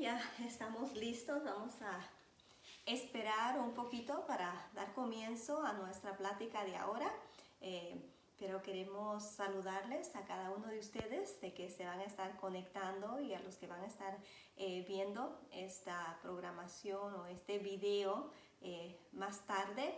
ya estamos listos. Vamos a esperar un poquito para dar comienzo a nuestra plática de ahora. Pero queremos saludarles a cada uno de ustedes de que se van a estar conectando y a los que van a estar viendo esta programación o este video más tarde.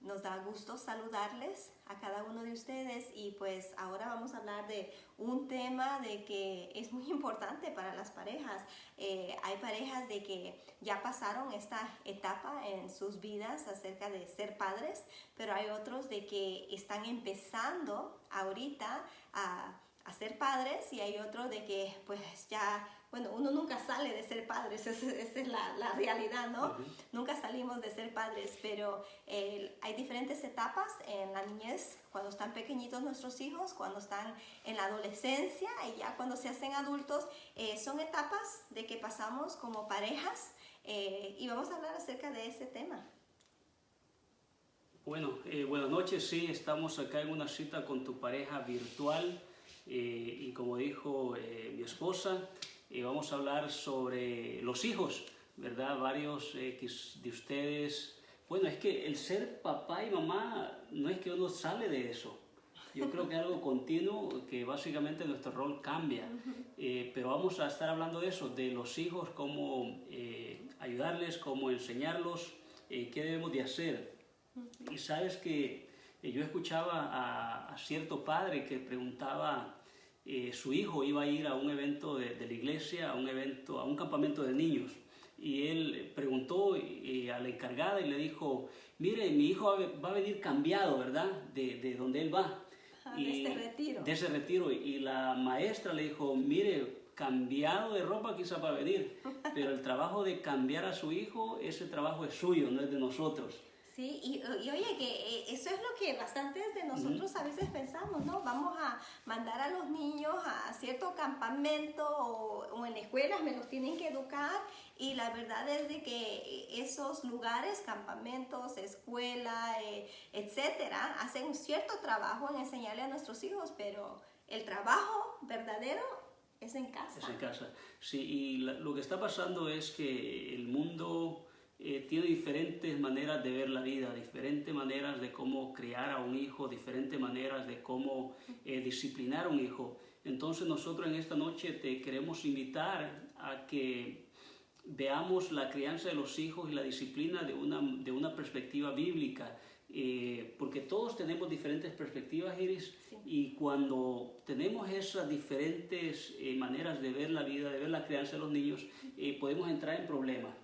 Nos da gusto saludarles a cada uno de ustedes y pues ahora vamos a hablar de un tema de que es muy importante para las parejas. Hay parejas de que ya pasaron esta etapa en sus vidas acerca de ser padres, pero hay otros de que están empezando ahorita a ser padres y hay otros de que pues ya, bueno, uno nunca sale de ser padres, esa es la realidad, ¿no? Uh-huh. Nunca salimos de ser padres, pero hay diferentes etapas en la niñez, cuando están pequeñitos nuestros hijos, cuando están en la adolescencia y ya cuando se hacen adultos, son etapas de que pasamos como parejas y vamos a hablar acerca de ese tema. Bueno, buenas noches, sí, estamos acá en una cita con tu pareja virtual y como dijo mi esposa, vamos a hablar sobre los hijos, ¿verdad? Varios de ustedes, bueno, es que el ser papá y mamá no es que uno sale de eso. Yo creo que es algo continuo, que básicamente nuestro rol cambia, pero vamos a estar hablando de eso, de los hijos, cómo ayudarles, cómo enseñarlos, qué debemos de hacer. Y sabes que yo escuchaba a cierto padre que preguntaba, su hijo iba a ir a un evento de la iglesia, a un campamento de niños, y él preguntó a la encargada y le dijo, mire, mi hijo va a venir cambiado, ¿verdad? De donde él va. De ese retiro. De ese retiro. Y la maestra le dijo, mire, cambiado de ropa quizá va a venir, pero el trabajo de cambiar a su hijo, ese trabajo es suyo, no es de nosotros. Sí, y oye, que eso es lo que bastantes de nosotros a veces pensamos, ¿no? Vamos a mandar a los niños a cierto campamento o en escuelas me los tienen que educar y la verdad es de que esos lugares, campamentos, escuela, etcétera, hacen un cierto trabajo en enseñarle a nuestros hijos, pero el trabajo verdadero es en casa. Es en casa, sí, y lo que está pasando es que el mundo tiene diferentes maneras de ver la vida, diferentes maneras de cómo criar a un hijo, diferentes maneras de cómo disciplinar a un hijo. Entonces nosotros en esta noche te queremos invitar a que veamos la crianza de los hijos y la disciplina de una perspectiva bíblica, porque todos tenemos diferentes perspectivas, Iris, sí. Y cuando tenemos esas diferentes maneras de ver la vida, de ver la crianza de los niños, podemos entrar en problemas.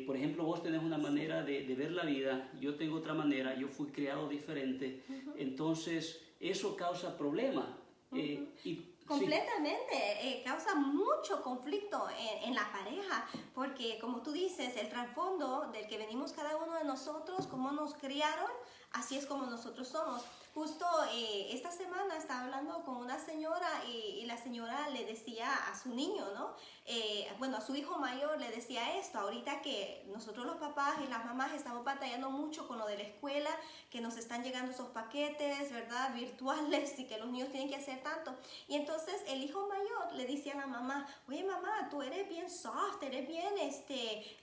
Por ejemplo, vos tenés una manera de ver la vida, yo tengo otra manera, yo fui criado diferente, entonces eso causa problemas. Completamente, causa mucho conflicto en la pareja, porque como tú dices, el trasfondo del que venimos cada uno de nosotros, cómo nos criaron, así es como nosotros somos. Justo esta semana estaba hablando con una señora y la señora le decía a su niño, ¿no? A su hijo mayor le decía esto, ahorita que nosotros los papás y las mamás estamos batallando mucho con lo de la escuela, que nos están llegando esos paquetes, ¿verdad? Virtuales y que los niños tienen que hacer tanto. Y entonces el hijo mayor le dice a la mamá, oye mamá, tú eres bien soft, eres bien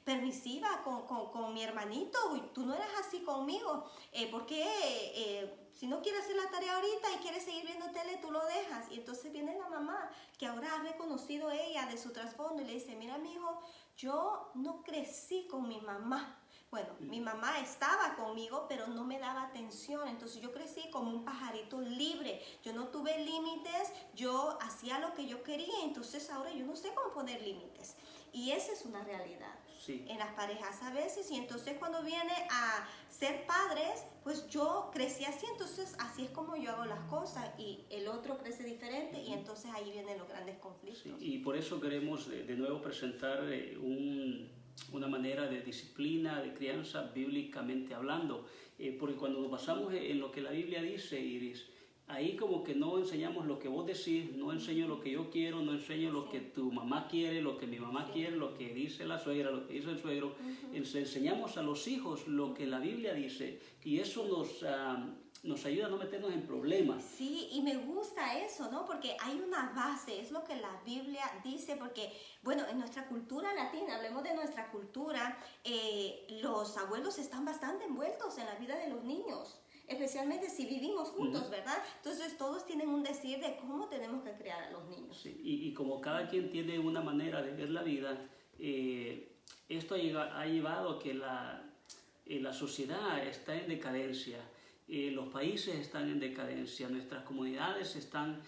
permisiva con mi hermanito, y tú no eres así conmigo, ¿por qué si no quieres hacer la tarea ahorita y quieres seguir viendo tele, tú lo dejas? Y entonces viene la mamá, que ahora ha reconocido ella de su trasfondo y le dice, mira mi hijo, yo no crecí con mi mamá. Bueno, mi mamá estaba conmigo, pero no me daba atención, entonces yo crecí como un pajarito libre, yo no tuve límites, yo hacía lo que yo quería, entonces ahora yo no sé cómo poner límites. Y esa es una realidad en las parejas a veces, y entonces cuando viene a ser padres, pues yo crecí así, entonces así es como yo hago las cosas, y el otro crece diferente, y entonces ahí vienen los grandes conflictos. Sí, y por eso queremos de nuevo presentar una manera de disciplina, de crianza bíblicamente hablando, porque cuando nos basamos en lo que la Biblia dice, Iris, ahí como que no enseñamos lo que vos decís, no enseño lo que yo quiero, no enseño lo que tu mamá quiere, lo que mi mamá quiere, lo que dice la suegra, lo que dice el suegro. Enseñamos a los hijos lo que la Biblia dice, y eso nos ayuda a no meternos en problemas. Sí, y me gusta eso, ¿no? Porque hay una base, es lo que la Biblia dice, porque, bueno, en nuestra cultura latina, hablemos de nuestra cultura, los abuelos están bastante envueltos en la vida de los niños, especialmente si vivimos juntos, ¿verdad? Entonces todos tienen un decir de cómo tenemos que criar a los niños. Sí, y como cada quien tiene una manera de ver la vida, esto ha llevado a que la sociedad está en decadencia, los países están en decadencia, nuestras comunidades están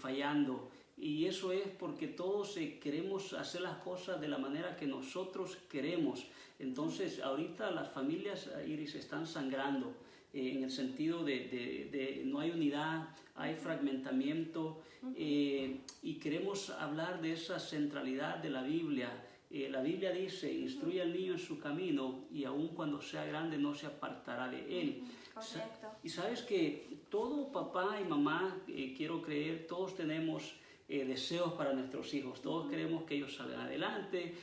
fallando. Y eso es porque todos queremos hacer las cosas de la manera que nosotros queremos. Entonces, ahorita las familias, Iris, están sangrando. En el sentido de no hay unidad, hay fragmentamiento, y queremos hablar de esa centralidad de la Biblia. La Biblia dice, instruye al niño en su camino y aun cuando sea grande no se apartará de él. Correcto. Y sabes que todo papá y mamá, quiero creer, todos tenemos deseos para nuestros hijos. Todos queremos que ellos salgan adelante,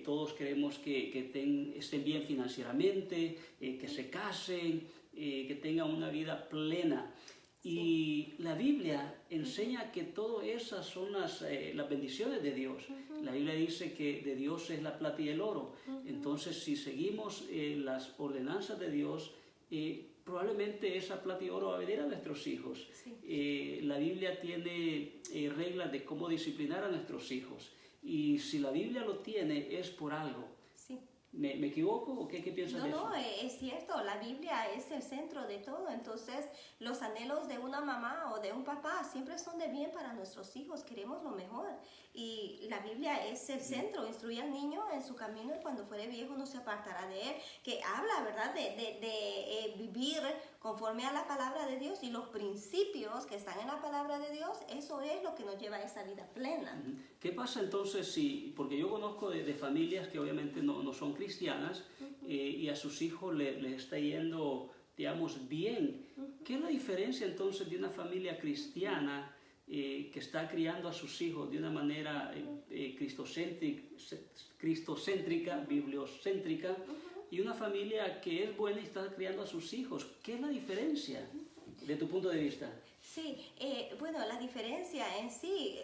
todos queremos que estén bien financieramente, que se casen, que tengan una vida plena. Y la Biblia enseña que todas esas son las bendiciones de Dios. La Biblia dice que de Dios es la plata y el oro. Entonces, si seguimos las ordenanzas de Dios, probablemente esa plata y oro va a venir a nuestros hijos. La Biblia tiene reglas de cómo disciplinar a nuestros hijos. Y si la Biblia lo tiene, es por algo. Sí. ¿Me equivoco o qué piensas de eso? No, es cierto, la Biblia es el centro de todo, entonces los anhelos de una mamá o de un papá siempre son de bien para nuestros hijos, queremos lo mejor y la Biblia es el centro, instruye al niño en su camino y cuando fuere viejo no se apartará de él, que habla, ¿verdad?, de vivir conforme a la palabra de Dios y los principios que están en la palabra de Dios, eso es lo que nos lleva a esa vida plena. ¿Qué pasa entonces si, porque yo conozco de familias que obviamente no son cristianas, y a sus hijos les está yendo, digamos, bien? ¿Qué es la diferencia entonces de una familia cristiana que está criando a sus hijos de una manera cristocéntrica, bibliocéntrica, y una familia que es buena y está criando a sus hijos? ¿Qué es la diferencia de tu punto de vista? Sí, bueno, la diferencia en sí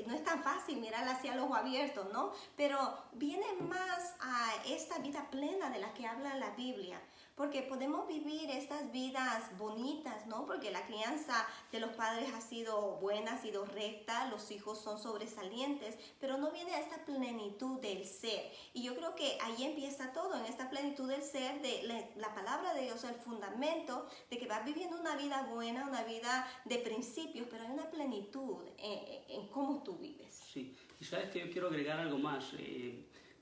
no es tan fácil mirarla hacia el ojo abierto, ¿no? Pero viene más a esta vida plena de la que habla la Biblia. Porque podemos vivir estas vidas bonitas, ¿no? Porque la crianza de los padres ha sido buena, ha sido recta, los hijos son sobresalientes, pero no viene a esta plenitud del ser. Y yo creo que ahí empieza todo, en esta plenitud del ser, de la palabra de Dios, el fundamento de que vas viviendo una vida buena, una vida de principios, pero hay una plenitud en cómo tú vives. Sí, y sabes que yo quiero agregar algo más.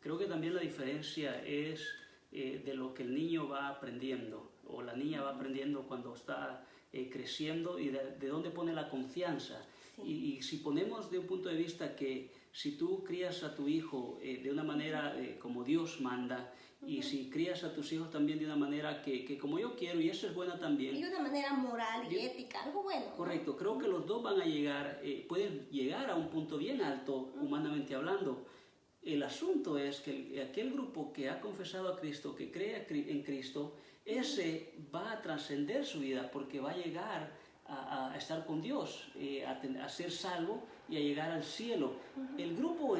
Creo que también la diferencia es de lo que el niño va aprendiendo o la niña va aprendiendo cuando está creciendo y de dónde pone la confianza. Sí. Y si ponemos de un punto de vista que si tú crías a tu hijo de una manera como Dios manda, y si crías a tus hijos también de una manera que como yo quiero, y eso es buena también. Y de una manera moral y ética, algo bueno. Correcto, ¿no? Creo que los dos van a llegar, pueden llegar a un punto bien alto, humanamente hablando. El asunto es que aquel grupo que ha confesado a Cristo, que cree en Cristo, ese va a trascender su vida porque va a llegar a estar con Dios, a ser salvo y a llegar al cielo. El grupo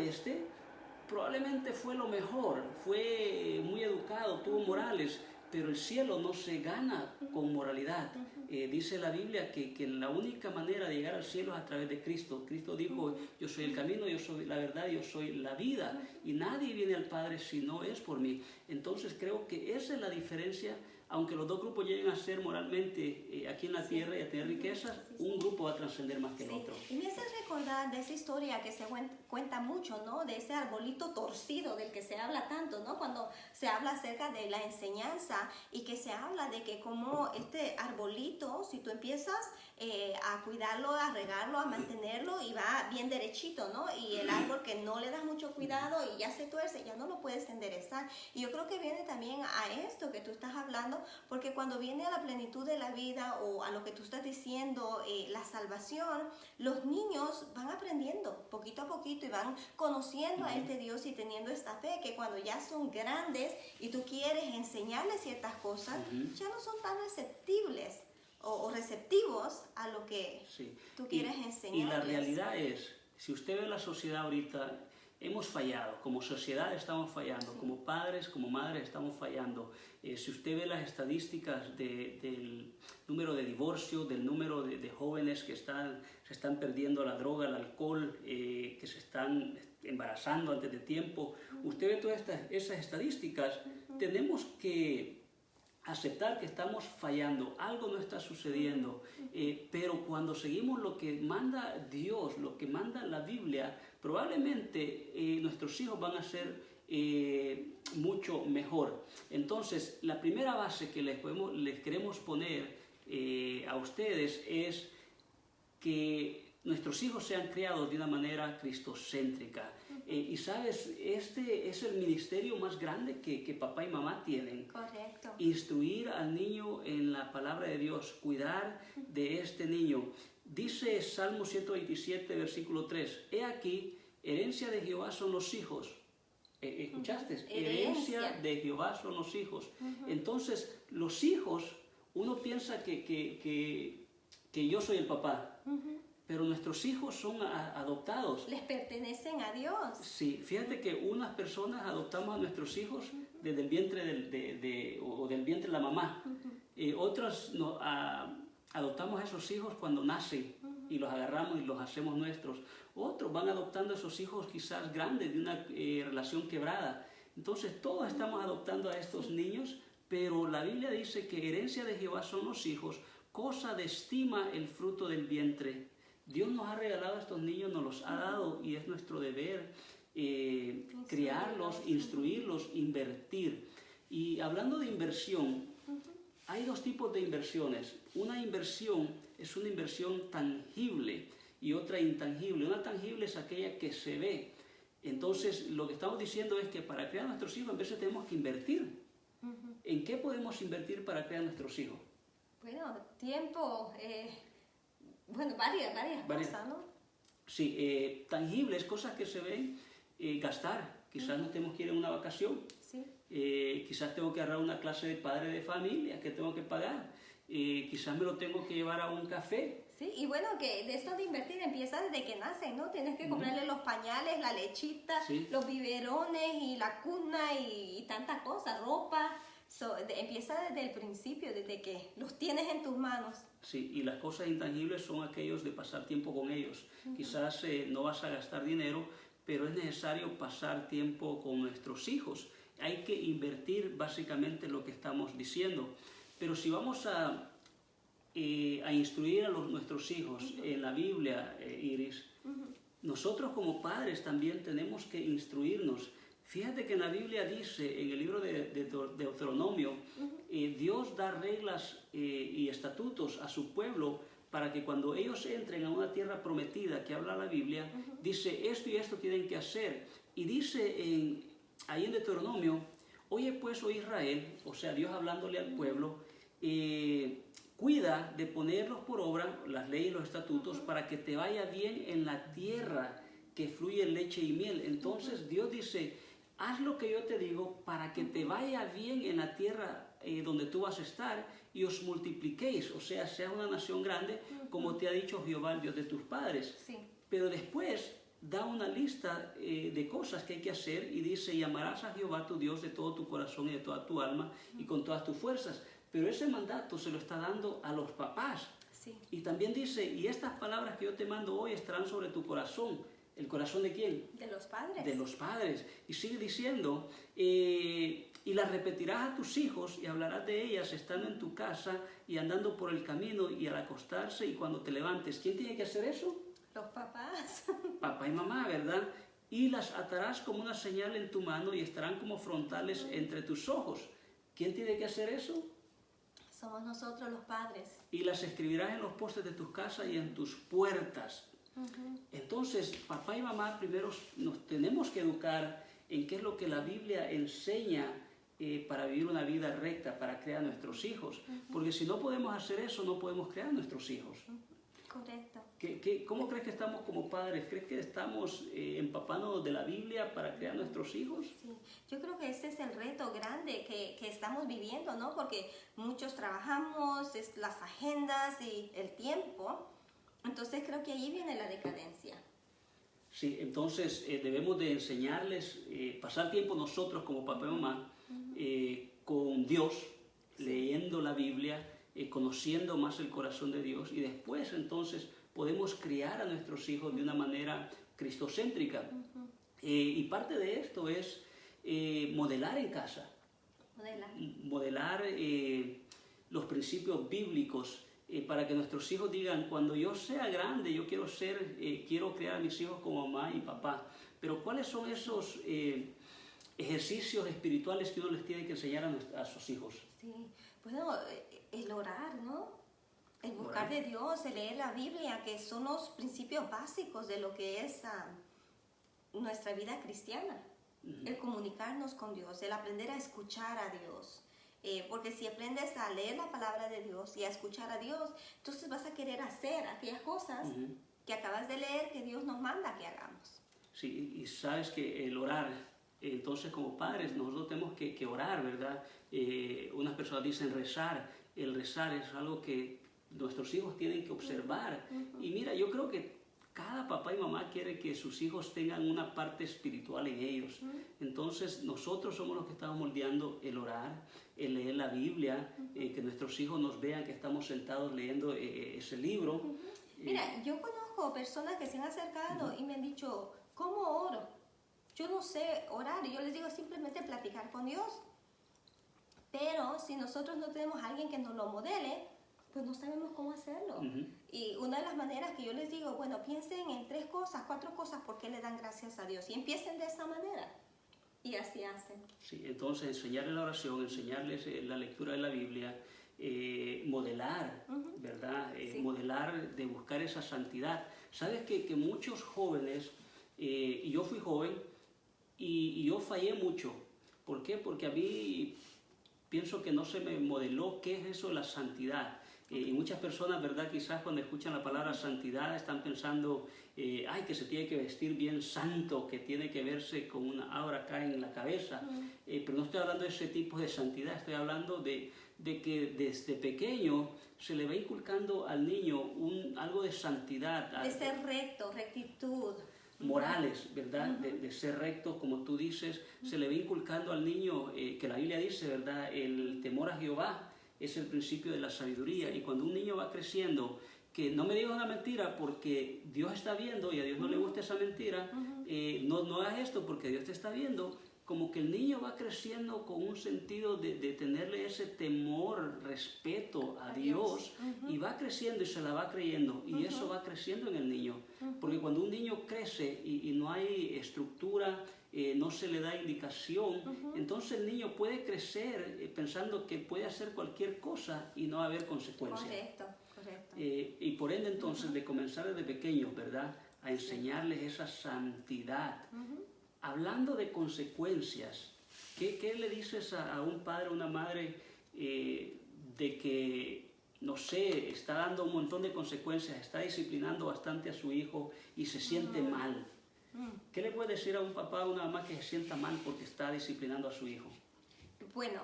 probablemente fue lo mejor, fue muy educado, tuvo morales, pero el cielo no se gana con moralidad. Dice la Biblia que la única manera de llegar al cielo es a través de Cristo. Cristo dijo, yo soy el camino, yo soy la verdad, yo soy la vida, y nadie viene al Padre si no es por mí. Entonces creo que esa es la diferencia. Aunque los dos grupos lleguen a ser moralmente aquí en la tierra y a tener riquezas, un grupo va a trascender más que el otro. Y me hace recordar de esa historia que se cuenta mucho, ¿no? De ese arbolito torcido del que se habla tanto, ¿no? Cuando se habla acerca de la enseñanza y que se habla de que como este arbolito, si tú empiezas a cuidarlo, a regarlo, a mantenerlo y va bien derechito, ¿no? Y el árbol que no le das mucho cuidado y ya se tuerce, ya no lo puedes enderezar. Y yo creo que viene también a esto que tú estás hablando, porque cuando viene a la plenitud de la vida o a lo que tú estás diciendo, la salvación, los niños van aprendiendo poquito a poquito y van conociendo a este Dios y teniendo esta fe que cuando ya son grandes y tú quieres enseñarles ciertas cosas, ya no son tan receptibles o receptivos a lo que Sí. tú quieres Y enseñarles. la realidad es, si usted ve la sociedad ahorita, hemos fallado, como sociedad estamos fallando, Sí. como padres, como madres estamos fallando. Si usted ve las estadísticas del número de divorcios, del número de jóvenes que se están perdiendo la droga, el alcohol, que se están embarazando antes de tiempo, usted ve todas esas estadísticas, tenemos que aceptar que estamos fallando, algo no está sucediendo, pero cuando seguimos lo que manda Dios, lo que manda la Biblia, probablemente nuestros hijos van a ser mucho mejor. Entonces, la primera base que les queremos poner a ustedes es que nuestros hijos sean criados de una manera cristocéntrica. Y sabes, este es el ministerio más grande que papá y mamá tienen. Correcto. Instruir al niño en la palabra de Dios, cuidar de este niño. Dice Salmo 127, versículo 3, he aquí, herencia de Jehová son los hijos. ¿Escuchaste? Herencia de Jehová son los hijos. Entonces, los hijos, uno piensa que yo soy el papá, pero nuestros hijos son adoptados. Les pertenecen a Dios. Sí, fíjate que unas personas adoptamos a nuestros hijos desde el vientre del vientre de la mamá. Otras adoptamos a esos hijos cuando nacen y los agarramos y los hacemos nuestros. Otros van adoptando a esos hijos quizás grandes de una relación quebrada. Entonces todos estamos adoptando a estos niños, pero la Biblia dice que herencia de Jehová son los hijos, cosa de estima el fruto del vientre. Dios nos ha regalado a estos niños, nos los ha dado y es nuestro deber criarlos, instruirlos, invertir. Y hablando de inversión, hay dos tipos de inversiones. Una inversión es una inversión tangible y otra intangible. Una tangible es aquella que se ve. Entonces, lo que estamos diciendo es que para criar a nuestros hijos, en vez tenemos que invertir. ¿En qué podemos invertir para criar a nuestros hijos? Bueno, tiempo, varias cosas, ¿no? Sí, tangibles, cosas que se ven, gastar. Quizás nos tenemos que ir en una vacación. Sí. Quizás tengo que agarrar una clase de padre de familia que tengo que pagar. Quizás me lo tengo que llevar a un café. Sí, y bueno, que de esto de invertir empieza desde que nacen, ¿no? Tienes que comprarle los pañales, la lechita, los biberones y la cuna y tantas cosas, ropa. Empieza desde el principio, desde que los tienes en tus manos. Sí, y las cosas intangibles son aquellos de pasar tiempo con ellos. Quizás no vas a gastar dinero, pero es necesario pasar tiempo con nuestros hijos. Hay que invertir básicamente lo que estamos diciendo. Pero si vamos a instruir a nuestros hijos en la Biblia, Iris, nosotros como padres también tenemos que instruirnos. Fíjate que en la Biblia dice, en el libro de Deuteronomio, Dios da reglas y estatutos a su pueblo para que cuando ellos entren a una tierra prometida que habla la Biblia, dice esto y esto tienen que hacer. Y dice ahí en Deuteronomio, oye pues, oh Israel, o sea, Dios hablándole al pueblo, cuida de ponerlos por obra, las leyes y los estatutos, para que te vaya bien en la tierra que fluye leche y miel. Entonces Dios dice, haz lo que yo te digo para que te vaya bien en la tierra donde tú vas a estar y os multipliquéis, o sea, sea una nación grande, como te ha dicho Jehová, el Dios de tus padres. Sí. Pero después da una lista de cosas que hay que hacer y dice, y amarás a Jehová tu Dios de todo tu corazón y de toda tu alma y con todas tus fuerzas. Pero ese mandato se lo está dando a los papás. Sí. Y también dice, y estas palabras que yo te mando hoy estarán sobre tu corazón. ¿El corazón de quién? De los padres. De los padres. Y sigue diciendo, y las repetirás a tus hijos y hablarás de ellas estando en tu casa y andando por el camino y al acostarse y cuando te levantes. ¿Quién tiene que hacer eso? Los papás. Papá y mamá, ¿verdad? Y las atarás como una señal en tu mano y estarán como frontales entre tus ojos. ¿Quién tiene que hacer eso? Somos nosotros los padres. Y las escribirás en los postes de tus casas y en tus puertas. Entonces, papá y mamá primero nos tenemos que educar en qué es lo que la Biblia enseña para vivir una vida recta, para crear nuestros hijos. Porque si no podemos hacer eso, no podemos crear nuestros hijos. Correcto. ¿Cómo crees que estamos como padres? ¿Crees que estamos empapándonos de la Biblia para criar a nuestros hijos? Sí, yo creo que ese es el reto grande que estamos viviendo, ¿no? Porque muchos trabajamos, las agendas y el tiempo, entonces creo que ahí viene la decadencia. Sí, entonces debemos de enseñarles, pasar tiempo nosotros como papá y mamá con Dios, leyendo la Biblia, conociendo más el corazón de Dios, y después entonces podemos criar a nuestros hijos de una manera cristocéntrica. Y parte de esto es modelar en casa, modelar los principios bíblicos, para que nuestros hijos digan, cuando yo sea grande, yo quiero criar a mis hijos como mamá y papá. Pero ¿cuáles son esos ejercicios espirituales que uno les tiene que enseñar a sus hijos? Sí, bueno, el orar, ¿no? El buscar de Dios, el leer la Biblia, que son los principios básicos de lo que es nuestra vida cristiana. El comunicarnos con Dios, el aprender a escuchar a Dios. Porque si aprendes a leer la palabra de Dios y a escuchar a Dios, entonces vas a querer hacer aquellas cosas que acabas de leer que Dios nos manda que hagamos. Sí, y sabes que el orar, entonces como padres nosotros tenemos que orar, ¿verdad? Unas personas dicen rezar. El rezar es algo que nuestros hijos tienen que observar. Y mira, yo creo que cada papá y mamá quiere que sus hijos tengan una parte espiritual en ellos. Entonces nosotros somos los que estamos moldeando el orar, el leer la Biblia, que nuestros hijos nos vean que estamos sentados leyendo ese libro. Mira, yo conozco personas que se han acercado y me han dicho, ¿cómo oro? Yo no sé orar, y yo les digo simplemente platicar con Dios. Pero si nosotros no tenemos a alguien que nos lo modele, pues no sabemos cómo hacerlo. Y una de las maneras que yo les digo, bueno, piensen en 3 cosas, 4 cosas, ¿por qué le dan gracias a Dios? Y empiecen de esa manera. Y así hacen. Sí, entonces enseñarles la oración, enseñarles la lectura de la Biblia, modelar, ¿verdad? Sí. Modelar de buscar esa santidad. Sabes que muchos jóvenes, y yo fui joven, y yo fallé mucho. ¿Por qué? Porque a mí pienso que no se me modeló qué es eso de la santidad. Y muchas personas, ¿verdad? Quizás cuando escuchan la palabra santidad están pensando, ay, que se tiene que vestir bien santo, que tiene que verse con una aura acá en la cabeza. Pero no estoy hablando de ese tipo de santidad, estoy hablando de que desde pequeño se le va inculcando al niño algo de santidad. De ser recto, rectitud. Morales, ¿verdad? De ser rectos, como tú dices, se le va inculcando al niño, que la Biblia dice, ¿verdad? El temor a Jehová es el principio de la sabiduría. Sí. Y cuando un niño va creciendo, que no me digas una mentira porque Dios está viendo y a Dios no le gusta esa mentira, no hagas esto porque Dios te está viendo, como que el niño va creciendo con un sentido de tenerle ese temor, respeto a Dios, y va creciendo y se la va creyendo, y eso va creciendo en el niño, porque cuando un niño crece y no hay estructura, no se le da indicación, entonces el niño puede crecer pensando que puede hacer cualquier cosa y no haber consecuencias. Correcto, correcto. Y por ende entonces de comenzar desde pequeños, ¿verdad? A enseñarles esa santidad. Hablando de consecuencias, ¿qué le dices a un padre o una madre de que, no sé, está dando un montón de consecuencias, está disciplinando bastante a su hijo y se siente mal? ¿Qué le puede decir a un papá o una mamá que se sienta mal porque está disciplinando a su hijo? Bueno,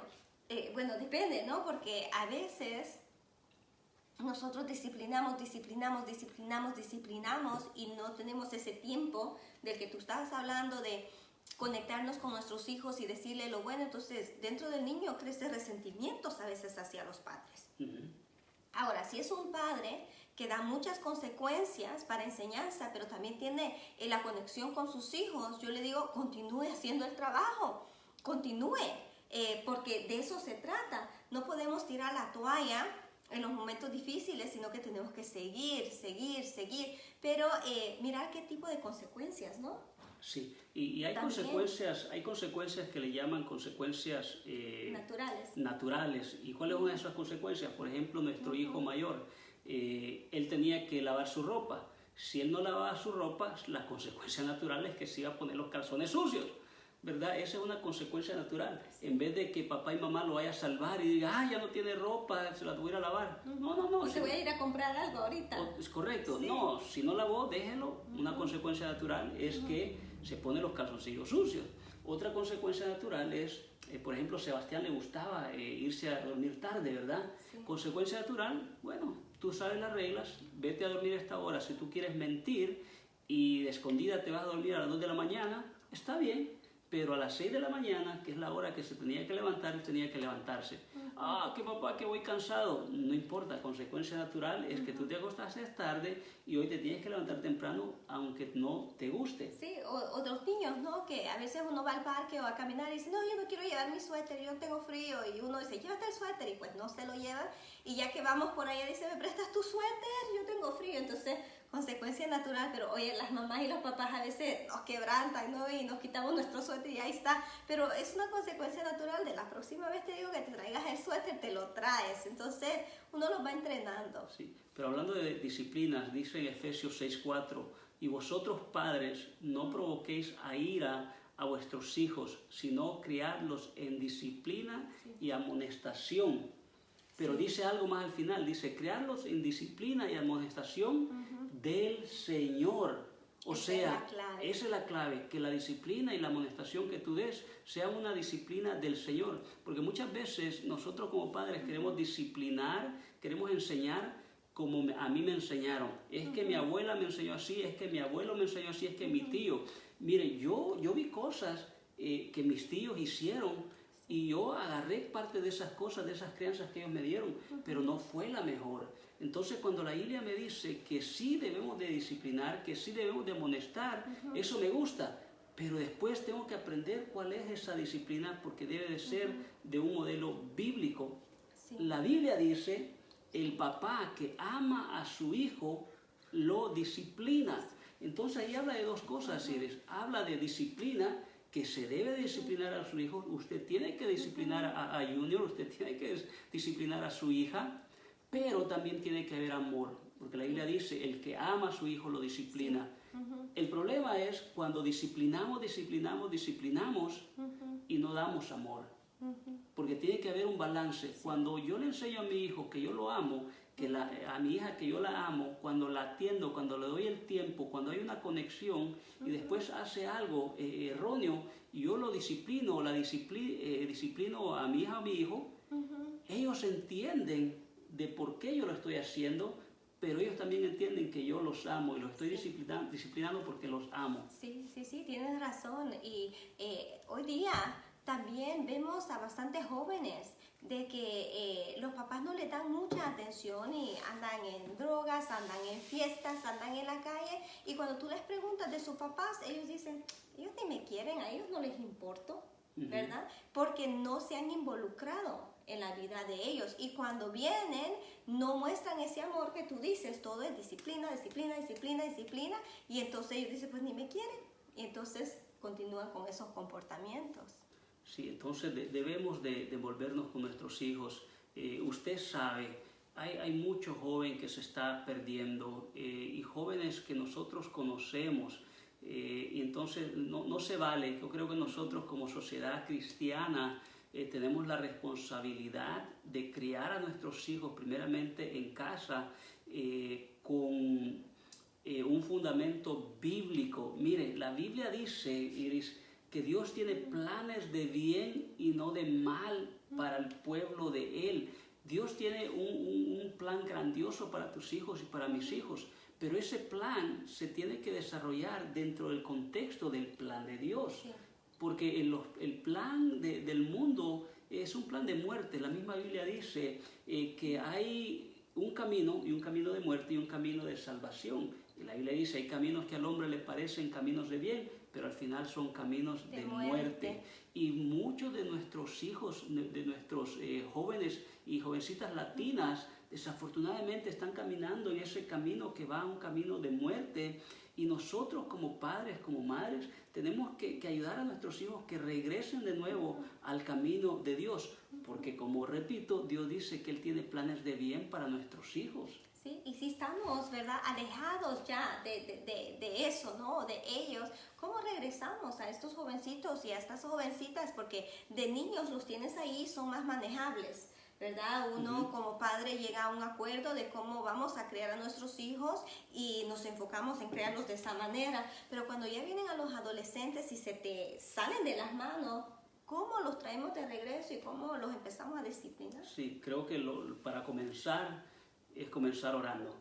depende, ¿no? Porque a veces nosotros disciplinamos y no tenemos ese tiempo del que tú estabas hablando, de conectarnos con nuestros hijos y decirle lo bueno. Entonces, dentro del niño crece resentimientos a veces hacia los padres. Ahora, si es un padre que da muchas consecuencias para enseñanza, pero también tiene la conexión con sus hijos, yo le digo, continúe haciendo el trabajo, continúe, porque de eso se trata. No podemos tirar la toalla en los momentos difíciles, sino que tenemos que seguir, pero mirar qué tipo de consecuencias, ¿no? Sí, y hay consecuencias que le llaman consecuencias naturales. ¿Y cuáles son esas consecuencias? Por ejemplo, nuestro hijo mayor, él tenía que lavar su ropa. Si él no lavaba su ropa, la consecuencia natural es que se iba a poner los calzones sucios, ¿verdad? Esa es una consecuencia natural. En vez de que papá y mamá lo vaya a salvar y diga, ya no tiene ropa, se la voy a ir a lavar. No. O se voy a ir a comprar algo ahorita. Es correcto. Sí. No, si no lavó, déjelo. Una consecuencia natural es que se pone los calzoncillos sucios. Otra consecuencia natural es, por ejemplo, Sebastián le gustaba irse a dormir tarde, ¿verdad? Sí. Consecuencia natural, bueno, tú sabes las reglas, vete a dormir a esta hora. Si tú quieres mentir y de escondida te vas a dormir a las 2 de la mañana, está bien, pero a las 6 de la mañana, que es la hora que se tenía que levantar, él tenía que levantarse. Que papá, que voy cansado. No importa, consecuencia natural es que tú te acostaste tarde y hoy te tienes que levantar temprano, aunque no te guste. Sí, o de los niños, ¿no? Que a veces uno va al parque o a caminar y dice, no, yo no quiero llevar mi suéter, yo tengo frío. Y uno dice, llévate el suéter, y pues no se lo lleva. Y ya que vamos por allá, dice, ¿me prestas tu suéter? Yo tengo frío. Entonces, consecuencia natural, pero oye, las mamás y los papás a veces nos quebrantan, ¿no? Y nos quitamos nuestro suéter y ahí está. Pero es una consecuencia natural. De la próxima vez te digo que te traigas el suéter, te lo traes. Entonces, uno los va entrenando. Sí, pero hablando de disciplinas, dice en Efesios 6:4, y vosotros padres no provoquéis a ira a vuestros hijos, sino criadlos en disciplina y amonestación. Pero dice algo más al final, dice, criarlos en disciplina y amonestación del Señor. O sea, esa es la clave, que la disciplina y la amonestación que tú des sea una disciplina del Señor. Porque muchas veces nosotros como padres queremos disciplinar, queremos enseñar como a mí me enseñaron. Es que mi abuela me enseñó así, es que mi abuelo me enseñó así, es que mi tío. Mire, yo vi cosas que mis tíos hicieron y yo agarré parte de esas cosas, de esas crianzas que ellos me dieron, pero no fue la mejor. Entonces, cuando la Biblia me dice que sí debemos de disciplinar, que sí debemos de amonestar, eso me gusta. Pero después tengo que aprender cuál es esa disciplina, porque debe de ser de un modelo bíblico. Sí. La Biblia dice, el papá que ama a su hijo lo disciplina. Entonces ahí habla de dos cosas, Iris. Habla de disciplina, que se debe disciplinar a su hijo. Usted tiene que disciplinar a Junior, usted tiene que disciplinar a su hija, pero también tiene que haber amor, porque la Biblia dice, el que ama a su hijo lo disciplina. El problema es cuando disciplinamos y no damos amor, porque tiene que haber un balance. Cuando yo le enseño a mi hijo que yo lo amo, a mi hija que yo la amo, cuando la atiendo, cuando le doy el tiempo, cuando hay una conexión y después hace algo erróneo y yo lo disciplino, disciplino a mi hija o a mi hijo, ellos entienden de por qué yo lo estoy haciendo, pero ellos también entienden que yo los amo y los estoy disciplinando porque los amo. Sí, tienes razón. Y hoy día también vemos a bastantes jóvenes de que los papás no le dan mucha atención y andan en drogas, andan en fiestas, andan en la calle, y cuando tú les preguntas de sus papás, ellos dicen, ellos ni me quieren, a ellos no les importo, ¿verdad? Porque no se han involucrado en la vida de ellos, y cuando vienen no muestran ese amor que tú dices, todo es disciplina, y entonces ellos dicen, pues ni me quieren, y entonces continúan con esos comportamientos. Sí, entonces debemos de envolvernos con nuestros hijos. Usted sabe, hay mucho joven que se está perdiendo y jóvenes que nosotros conocemos, y entonces no se vale. Yo creo que nosotros como sociedad cristiana tenemos la responsabilidad de criar a nuestros hijos primeramente en casa con un fundamento bíblico. Mire, la Biblia dice, Iris, que Dios tiene planes de bien y no de mal para el pueblo de Él. Dios tiene un plan grandioso para tus hijos y para mis hijos, pero ese plan se tiene que desarrollar dentro del contexto del plan de Dios, porque el plan del mundo es un plan de muerte. La misma Biblia dice que hay un camino de muerte y un camino de salvación. Y la Biblia dice, hay caminos que al hombre le parecen caminos de bien, pero al final son caminos de muerte. Y muchos de nuestros hijos, de nuestros jóvenes y jovencitas latinas, desafortunadamente están caminando en ese camino que va a un camino de muerte. Y nosotros como padres, como madres, tenemos que ayudar a nuestros hijos que regresen de nuevo al camino de Dios. Porque como repito, Dios dice que Él tiene planes de bien para nuestros hijos. Sí, y si estamos, ¿verdad?, alejados ya de eso, ¿no?, de ellos, ¿cómo regresamos a estos jovencitos y a estas jovencitas? Porque de niños los tienes ahí, son más manejables, ¿verdad? Uno como padre llega a un acuerdo de cómo vamos a criar a nuestros hijos y nos enfocamos en criarlos de esa manera, pero cuando ya vienen a los adolescentes y se te salen de las manos, ¿cómo los traemos de regreso y cómo los empezamos a disciplinar? Sí, creo que para comenzar es comenzar orando.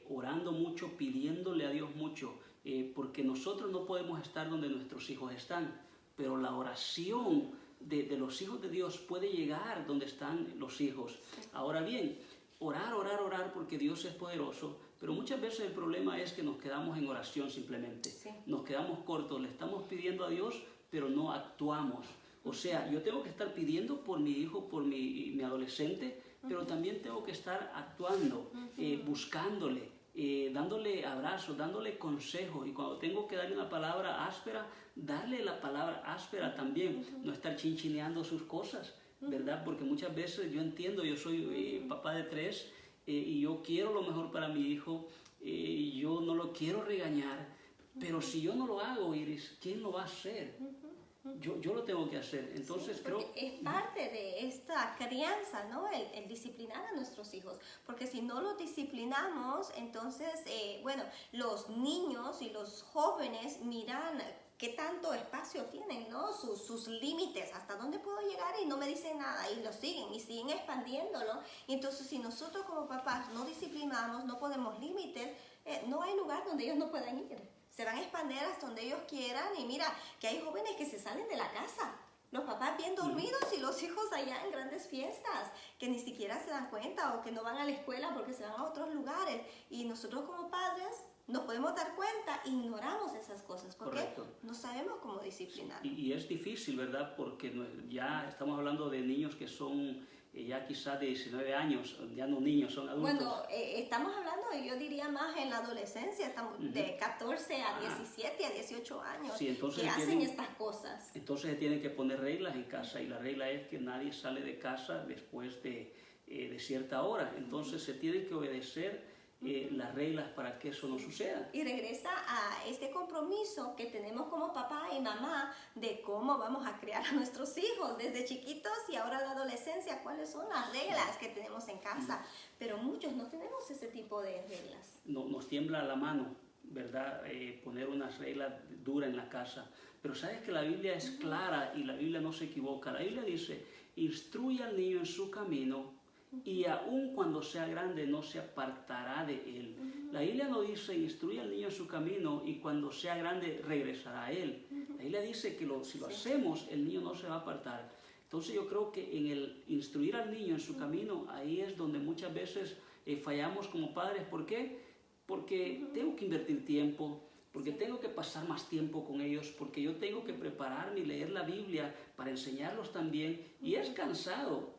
Orando mucho, pidiéndole a Dios mucho, porque nosotros no podemos estar donde nuestros hijos están, pero la oración de los hijos de Dios puede llegar donde están los hijos. Ahora bien, orar, porque Dios es poderoso, pero muchas veces el problema es que nos quedamos en oración simplemente. Sí. Nos quedamos cortos, le estamos pidiendo a Dios, pero no actuamos. O sea, yo tengo que estar pidiendo por mi hijo, por mi adolescente, pero también tengo que estar actuando, buscándole, dándole abrazos, dándole consejos, y cuando tengo que darle una palabra áspera, darle la palabra áspera también, no estar chinchineando sus cosas, ¿verdad? Porque muchas veces yo entiendo, yo soy papá de 3 y yo quiero lo mejor para mi hijo, yo no lo quiero regañar, pero si yo no lo hago, Iris, ¿quién lo va a hacer? Yo lo tengo que hacer, entonces sí, creo... Es parte de esta crianza, ¿no? El disciplinar a nuestros hijos, porque si no los disciplinamos, entonces, bueno, los niños y los jóvenes miran qué tanto espacio tienen, ¿no? Sus límites, hasta dónde puedo llegar, y no me dicen nada, y lo siguen, y siguen expandiéndolo. Entonces, si nosotros como papás no disciplinamos, no ponemos límites, no hay lugar donde ellos no puedan ir. Se van a expandir hasta donde ellos quieran, y mira que hay jóvenes que se salen de la casa, los papás bien dormidos y los hijos allá en grandes fiestas, que ni siquiera se dan cuenta, o que no van a la escuela porque se van a otros lugares, y nosotros como padres nos podemos dar cuenta, ignoramos esas cosas porque no sabemos cómo disciplinar. Y es difícil, ¿verdad? Porque ya estamos hablando de niños que son ya quizás de 19 años, ya no niños, son adultos. Bueno, estamos hablando, yo diría más en la adolescencia, estamos de 14 a 17, a 18 años, sí, entonces que hacen estas cosas. Entonces se tienen que poner reglas en casa, y la regla es que nadie sale de casa después de cierta hora. Entonces se tienen que obedecer las reglas para que eso no suceda. Y regresa a este compromiso que tenemos como papá y mamá de cómo vamos a criar a nuestros hijos desde chiquitos y ahora la adolescencia, cuáles son las reglas que tenemos en casa. Pero muchos no tenemos ese tipo de reglas. Nos tiembla la mano, ¿verdad? Poner unas reglas duras en la casa. Pero sabes que la Biblia es clara y la Biblia no se equivoca. La Biblia dice, instruye al niño en su camino, y aun cuando sea grande no se apartará de él. La Biblia no dice instruye al niño en su camino y cuando sea grande regresará a él. La Biblia dice que si lo hacemos, el niño no se va a apartar. Entonces yo creo que en el instruir al niño en su camino, ahí es donde muchas veces fallamos como padres. ¿Por qué? Porque tengo que invertir tiempo, porque tengo que pasar más tiempo con ellos, porque yo tengo que prepararme y leer la Biblia para enseñarlos también, y es cansado.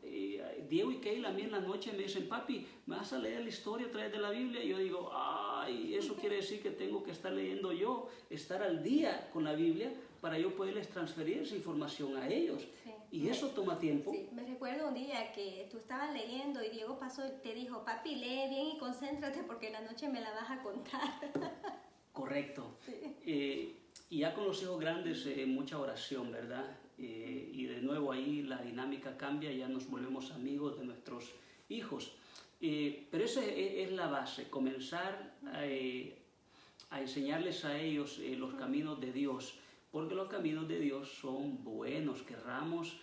Diego y Keila a mí en la noche me dicen, papi, ¿me vas a leer la historia a través de la Biblia? Y yo digo, ay, eso quiere decir que tengo que estar leyendo yo, estar al día con la Biblia para yo poderles transferir esa información a ellos. Sí. Y eso toma tiempo. Sí, me recuerdo un día que tú estabas leyendo y Diego pasó y te dijo, papi, lee bien y concéntrate porque en la noche me la vas a contar. Correcto. Sí. Y ya con los hijos grandes, mucha oración, ¿verdad? Y de nuevo ahí la dinámica cambia, ya nos volvemos amigos de nuestros hijos. Pero esa es la base, comenzar a enseñarles a ellos los caminos de Dios, porque los caminos de Dios son buenos, querramos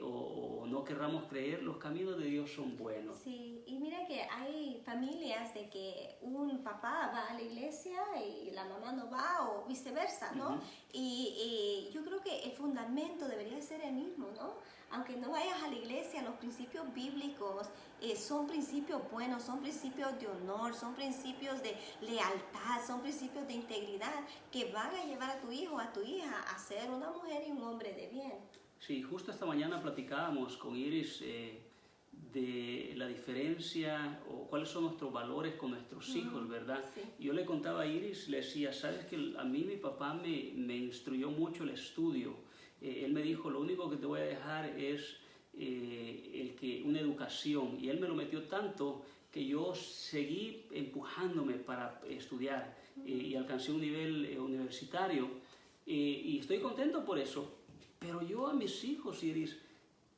o no querramos creer, los caminos de Dios son buenos. Sí, y mira que hay familias de que un papá va a la iglesia y la mamá no va, o viceversa, ¿no? Y yo creo que el fundamento debería ser el mismo, ¿no? Aunque no vayas a la iglesia, los principios bíblicos son principios buenos, son principios de honor, son principios de lealtad, son principios de integridad que van a llevar a tu hijo, a tu hija a ser una mujer y un hombre de bien. Sí, justo esta mañana platicábamos con Iris de la diferencia o cuáles son nuestros valores con nuestros hijos, ¿verdad? Sí. Yo le contaba a Iris, le decía, sabes que a mí mi papá me instruyó mucho el estudio. Él me dijo, lo único que te voy a dejar es una educación, y él me lo metió tanto que yo seguí empujándome para estudiar y alcancé un nivel universitario y estoy contento por eso. Pero yo a mis hijos, Iris,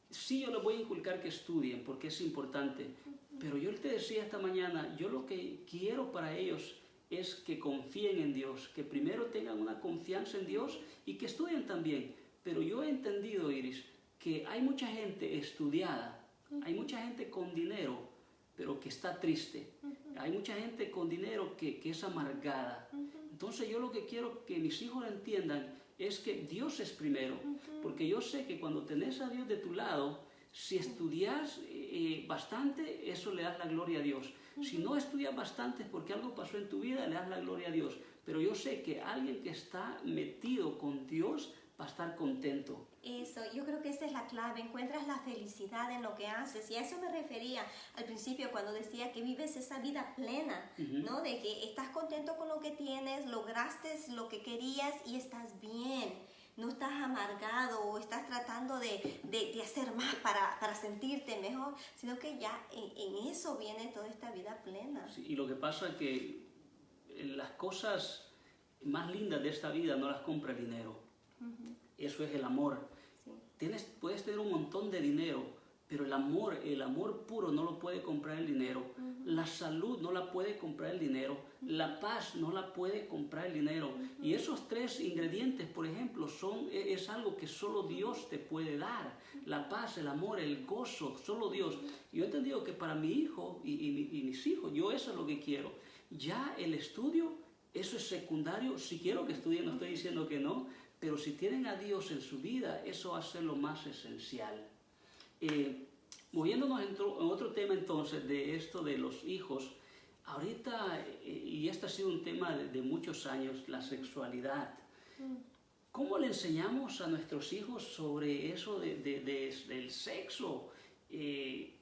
sí, yo les voy a inculcar que estudien porque es importante. Pero yo te decía esta mañana, yo lo que quiero para ellos es que confíen en Dios, que primero tengan una confianza en Dios y que estudien también. Pero yo he entendido, Iris, que hay mucha gente estudiada, hay mucha gente con dinero, pero que está triste. Hay mucha gente con dinero que es amargada. Entonces yo lo que quiero que mis hijos entiendan es que Dios es primero, porque yo sé que cuando tenés a Dios de tu lado, si estudias bastante, eso le das la gloria a Dios. Si no estudias bastante es porque algo pasó en tu vida, le das la gloria a Dios. Pero yo sé que alguien que está metido con Dios va a estar contento. Eso, yo creo que esa es la clave, encuentras la felicidad en lo que haces, y a eso me refería al principio cuando decía que vives esa vida plena, ¿no? De que estás contento con lo que tienes, lograste lo que querías y estás bien, no estás amargado o estás tratando de hacer más para sentirte mejor, sino que ya en eso viene toda esta vida plena. Sí, y lo que pasa es que las cosas más lindas de esta vida no las compra el dinero. Eso es el amor. Sí. Puedes tener un montón de dinero, pero el amor puro no lo puede comprar el dinero. La salud no la puede comprar el dinero. La paz no la puede comprar el dinero. Y esos tres ingredientes, por ejemplo, es algo que solo Dios te puede dar. La paz, el amor, el gozo, solo Dios. Yo he entendido que para mi hijo y mis hijos, yo eso es lo que quiero. Ya el estudio, eso es secundario. Si quiero que estudien, no estoy diciendo que no, pero si tienen a Dios en su vida, eso va a ser lo más esencial. Moviéndonos en otro tema entonces de esto de los hijos, ahorita, y este ha sido un tema de muchos años, la sexualidad. ¿Cómo le enseñamos a nuestros hijos sobre eso del sexo? ¿Qué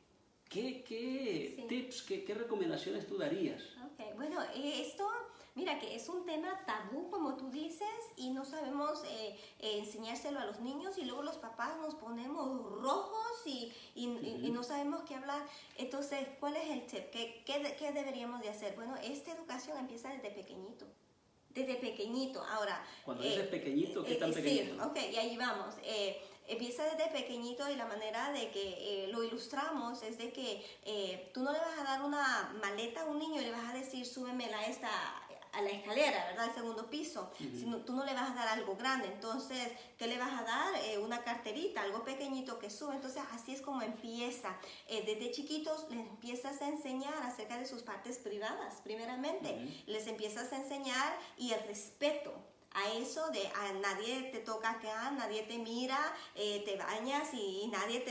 tips, qué recomendaciones tú darías? Okay. Bueno, esto, mira que es un tema tabú, como tú dices, y no sabemos enseñárselo a los niños, y luego los papás nos ponemos rojos y no sabemos qué hablar. Entonces, ¿cuál es el tip? ¿Qué deberíamos de hacer? Bueno, esta educación empieza desde pequeñito. Desde pequeñito. Ahora, cuando dices pequeñito, ¿qué tan pequeñito? Sí, ok, y ahí vamos. Empieza desde pequeñito, y la manera de que lo ilustramos es de que tú no le vas a dar una maleta a un niño y le vas a decir, súbemela a la escalera, ¿verdad? Al segundo piso. Sino, tú no le vas a dar algo grande. Entonces, ¿qué le vas a dar? Una carterita, algo pequeñito que sube. Entonces, así es como empieza. Desde chiquitos les empiezas a enseñar acerca de sus partes privadas, primeramente. Les empiezas a enseñar y el respeto. A eso de a nadie te toca acá, nadie te mira, te bañas y nadie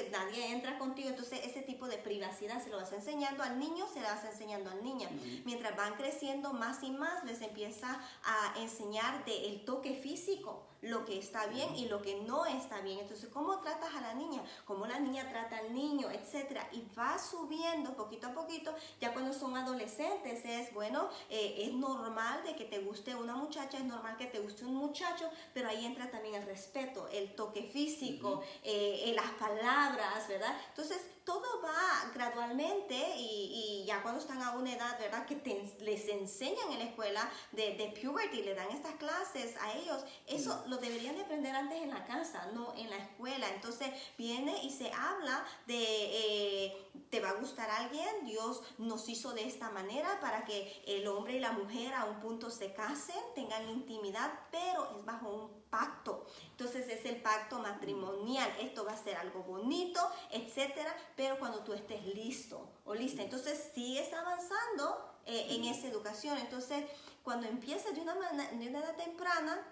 entra contigo. Entonces ese tipo de privacidad se lo vas enseñando al niño, se lo vas enseñando al niño. Mientras van creciendo más y más, les empieza a enseñar del toque físico, lo que está bien y lo que no está bien. Entonces, ¿cómo tratas a la niña? ¿Cómo la niña trata al niño? Etcétera. Y va subiendo poquito a poquito. Ya cuando son adolescentes es, bueno, es normal de que te guste una muchacha, es normal que te guste un muchacho, pero ahí entra también el respeto, el toque físico, las palabras, ¿verdad? Entonces, todo va gradualmente y ya cuando están a una edad, ¿verdad? Que les enseñan en la escuela de puberty, le dan estas clases a ellos. Eso lo deberían de aprender antes en la casa, no en la escuela. Entonces viene y se habla de te va a gustar alguien, Dios nos hizo de esta manera para que el hombre y la mujer a un punto se casen, tengan intimidad, pero es bajo un pacto. Entonces es el pacto matrimonial. Esto va a ser algo bonito, etcétera, pero cuando tú estés listo o lista. Entonces sigues avanzando en esa educación. Entonces cuando empiezas de una edad temprana,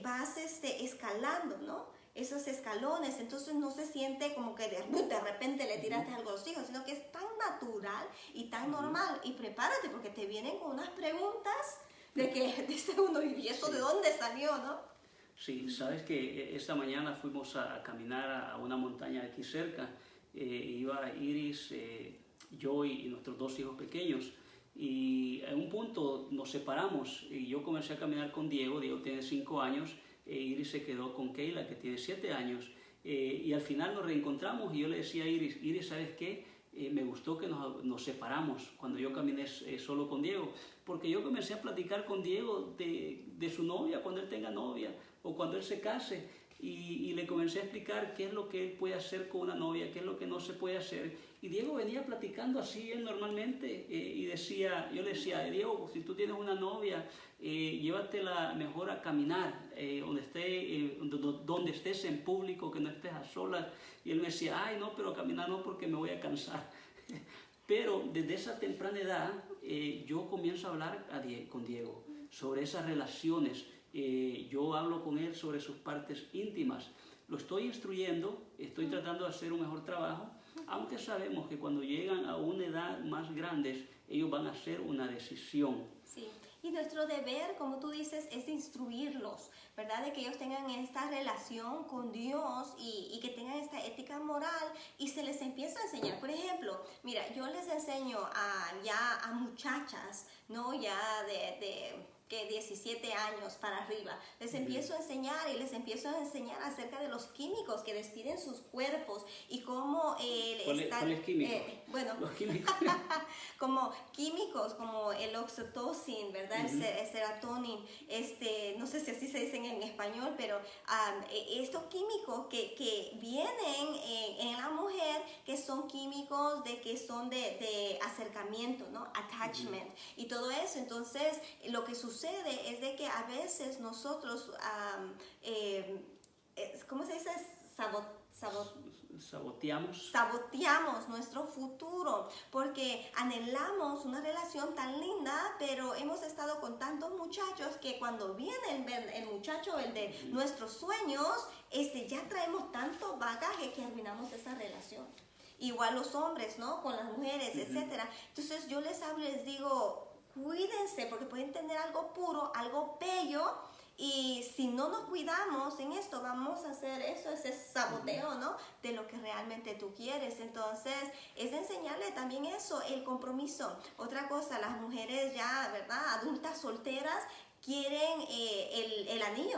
vas escalando, ¿no? Esos escalones, entonces no se siente como que de repente le tiraste algo a los hijos, sino que es tan natural y tan normal. Y prepárate porque te vienen con unas preguntas de que dice uno, ¿y eso de dónde salió, no? Sí, sabes que esta mañana fuimos a caminar a una montaña aquí cerca. Iba Iris, yo y nuestros dos hijos pequeños. Y en un punto nos separamos y yo comencé a caminar con Diego. Diego tiene 5 años. Iris se quedó con Keila, que tiene 7 años. Y al final nos reencontramos y yo le decía a Iris, ¿sabes qué? me gustó que nos separamos cuando yo caminé solo con Diego, porque yo comencé a platicar con Diego de su novia, cuando él tenga novia o cuando él se case, y le comencé a explicar qué es lo que él puede hacer con una novia, qué es lo que no se puede hacer. Y Diego venía platicando así él normalmente, y yo le decía, Diego, si tú tienes una novia, llévatela mejor a caminar, donde estés en público, que no estés a solas. Y él me decía, ay no, pero a caminar no, porque me voy a cansar. Pero desde esa temprana edad yo comienzo a hablar con Diego sobre esas relaciones. Yo hablo con él sobre sus partes íntimas. Lo estoy instruyendo, estoy tratando de hacer un mejor trabajo, aunque sabemos que cuando llegan a una edad más grande, ellos van a hacer una decisión. Sí, y nuestro deber, como tú dices, es instruirlos, ¿verdad? De que ellos tengan esta relación con Dios y que tengan esta ética moral y se les empieza a enseñar. Por ejemplo, mira, yo les enseño ya a muchachas, ¿no? Ya que 17 años para arriba. Les empiezo a enseñar acerca de los químicos que despiden sus cuerpos y cómo ¿Cuáles químicos? Bueno, los químicos. como químicos como el oxitocin, ¿verdad? El serotonin, no sé si así se dicen en español, pero estos químicos que vienen en la mujer, que son químicos que son de acercamiento, ¿no? Attachment y todo eso. Entonces, lo que sucede es de que a veces nosotros, ¿cómo se dice? Saboteamos nuestro futuro porque anhelamos una relación tan linda, pero hemos estado con tantos muchachos que cuando viene el muchacho, el de nuestros sueños, ya traemos tanto bagaje que arruinamos esa relación. Igual los hombres, ¿no? Con las mujeres, etcétera. Entonces yo les hablo y les digo, cuídense porque pueden tener algo puro, algo bello, y si no nos cuidamos en esto, vamos a hacer ese saboteo, ¿no? De lo que realmente tú quieres. Entonces, es enseñarle también eso, el compromiso. Otra cosa, las mujeres ya, ¿verdad? Adultas, solteras, quieren el anillo.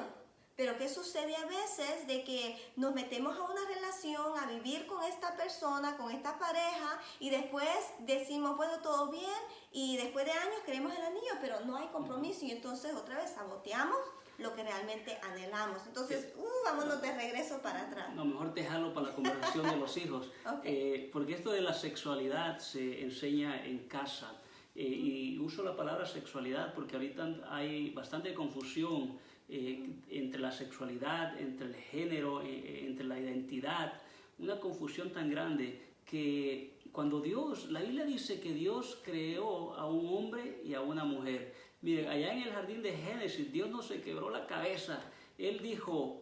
Pero ¿qué sucede a veces? De que nos metemos a una relación, a vivir con esta persona, con esta pareja, y después decimos, bueno, todo bien, y después de años queremos el anillo, pero no hay compromiso, y entonces otra vez saboteamos lo que realmente anhelamos. Entonces, vámonos de regreso para atrás. No, mejor te jalo para la conversación de los hijos. Okay. Porque esto de la sexualidad se enseña en casa. Y uso la palabra sexualidad porque ahorita hay bastante confusión entre la sexualidad, entre el género, entre la identidad. Una confusión tan grande que cuando la Biblia dice que Dios creó a un hombre y a una mujer. Miren, allá en el jardín de Génesis, Dios no se quebró la cabeza. Él dijo,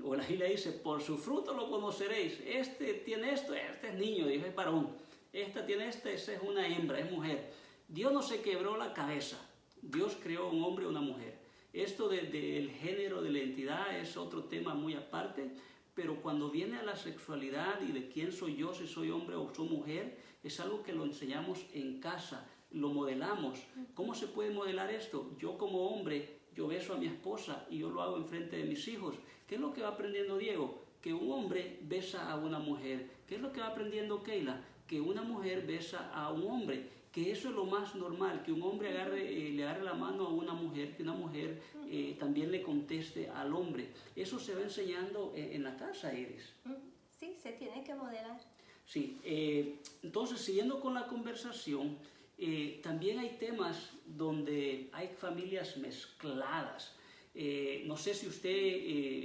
o la Biblia dice, por su fruto lo conoceréis. Este tiene esto, este es niño, dijo, es varón. Esta tiene esa es una hembra, es mujer. Dios no se quebró la cabeza. Dios creó un hombre y una mujer. Esto del género, de la identidad, es otro tema muy aparte. Pero cuando viene a la sexualidad y de quién soy yo, si soy hombre o soy mujer, es algo que lo enseñamos en casa, lo modelamos. ¿Cómo se puede modelar esto? Yo como hombre, yo beso a mi esposa y yo lo hago enfrente de mis hijos. ¿Qué es lo que va aprendiendo Diego? Que un hombre besa a una mujer. ¿Qué es lo que va aprendiendo Keila? Que una mujer besa a un hombre. Que eso es lo más normal, que un hombre le agarre la mano a una mujer, que una mujer también le conteste al hombre. Eso se va enseñando en la casa, Iris. Sí, se tiene que modelar. Sí, entonces siguiendo con la conversación, también hay temas donde hay familias mezcladas. No sé si usted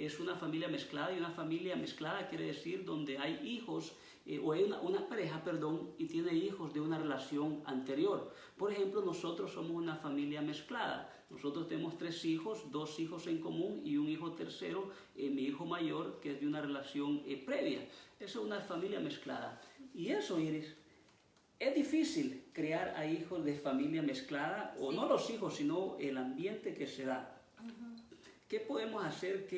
es una familia mezclada, y una familia mezclada quiere decir donde hay hijos o hay una pareja, y tiene hijos de una relación anterior. Por ejemplo, nosotros somos una familia mezclada. Nosotros tenemos 3 hijos, 2 hijos en común y un hijo tercero, mi hijo mayor, que es de una relación previa. Esa es una familia mezclada. Y eso, Iris, es difícil crear a hijos de familia mezclada, o no los hijos, sino el ambiente que se da. ¿Qué podemos hacer?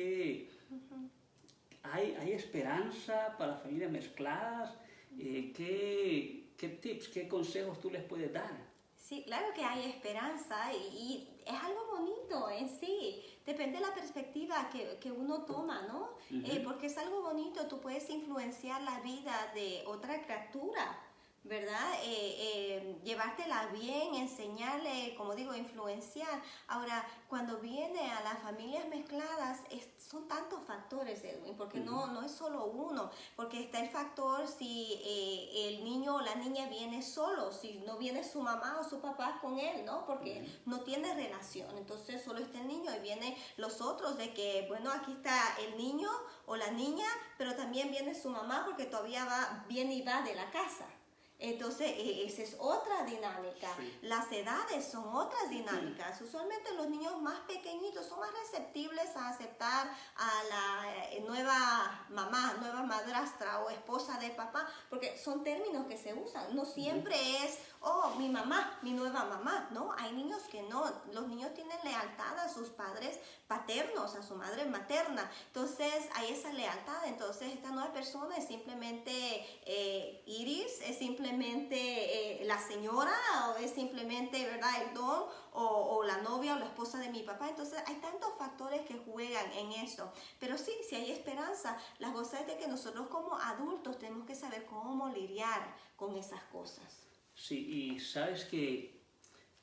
¿Hay esperanza para familias mezcladas? ¿Qué tips, qué consejos tú les puedes dar? Sí, claro que hay esperanza y es algo bonito en sí. Depende de la perspectiva que uno toma, ¿no? Porque es algo bonito, tú puedes influenciar la vida de otra criatura, ¿verdad? Llevártela bien, enseñarle, como digo, influenciar. Ahora, cuando viene a las familias mezcladas, son tantos factores, Edwin, porque no es solo uno, porque está el factor si el niño o la niña viene solo, si no viene su mamá o su papá con él, ¿no? Porque no tiene relación, entonces solo está el niño y vienen los otros de que, bueno, aquí está el niño o la niña, pero también viene su mamá porque todavía viene y va de la casa. Entonces, esa es otra dinámica. Sí. Las edades son otras dinámicas. Usualmente los niños más pequeñitos son más receptibles a aceptar a la nueva mamá, nueva madrastra o esposa de papá, porque son términos que se usan. No siempre es, oh, mi mamá, mi nueva mamá, ¿no? Hay niños que no. Los niños tienen lealtad a sus padres paternos, a su madre materna. Entonces, hay esa lealtad. Entonces, esta nueva persona es simplemente Iris, es simplemente la señora, o es simplemente, ¿verdad?, el don, o la novia o la esposa de mi papá. Entonces hay tantos factores que juegan en esto, pero sí hay esperanza. La cosa es de que nosotros como adultos tenemos que saber cómo lidiar con esas cosas. Sí, y sabes que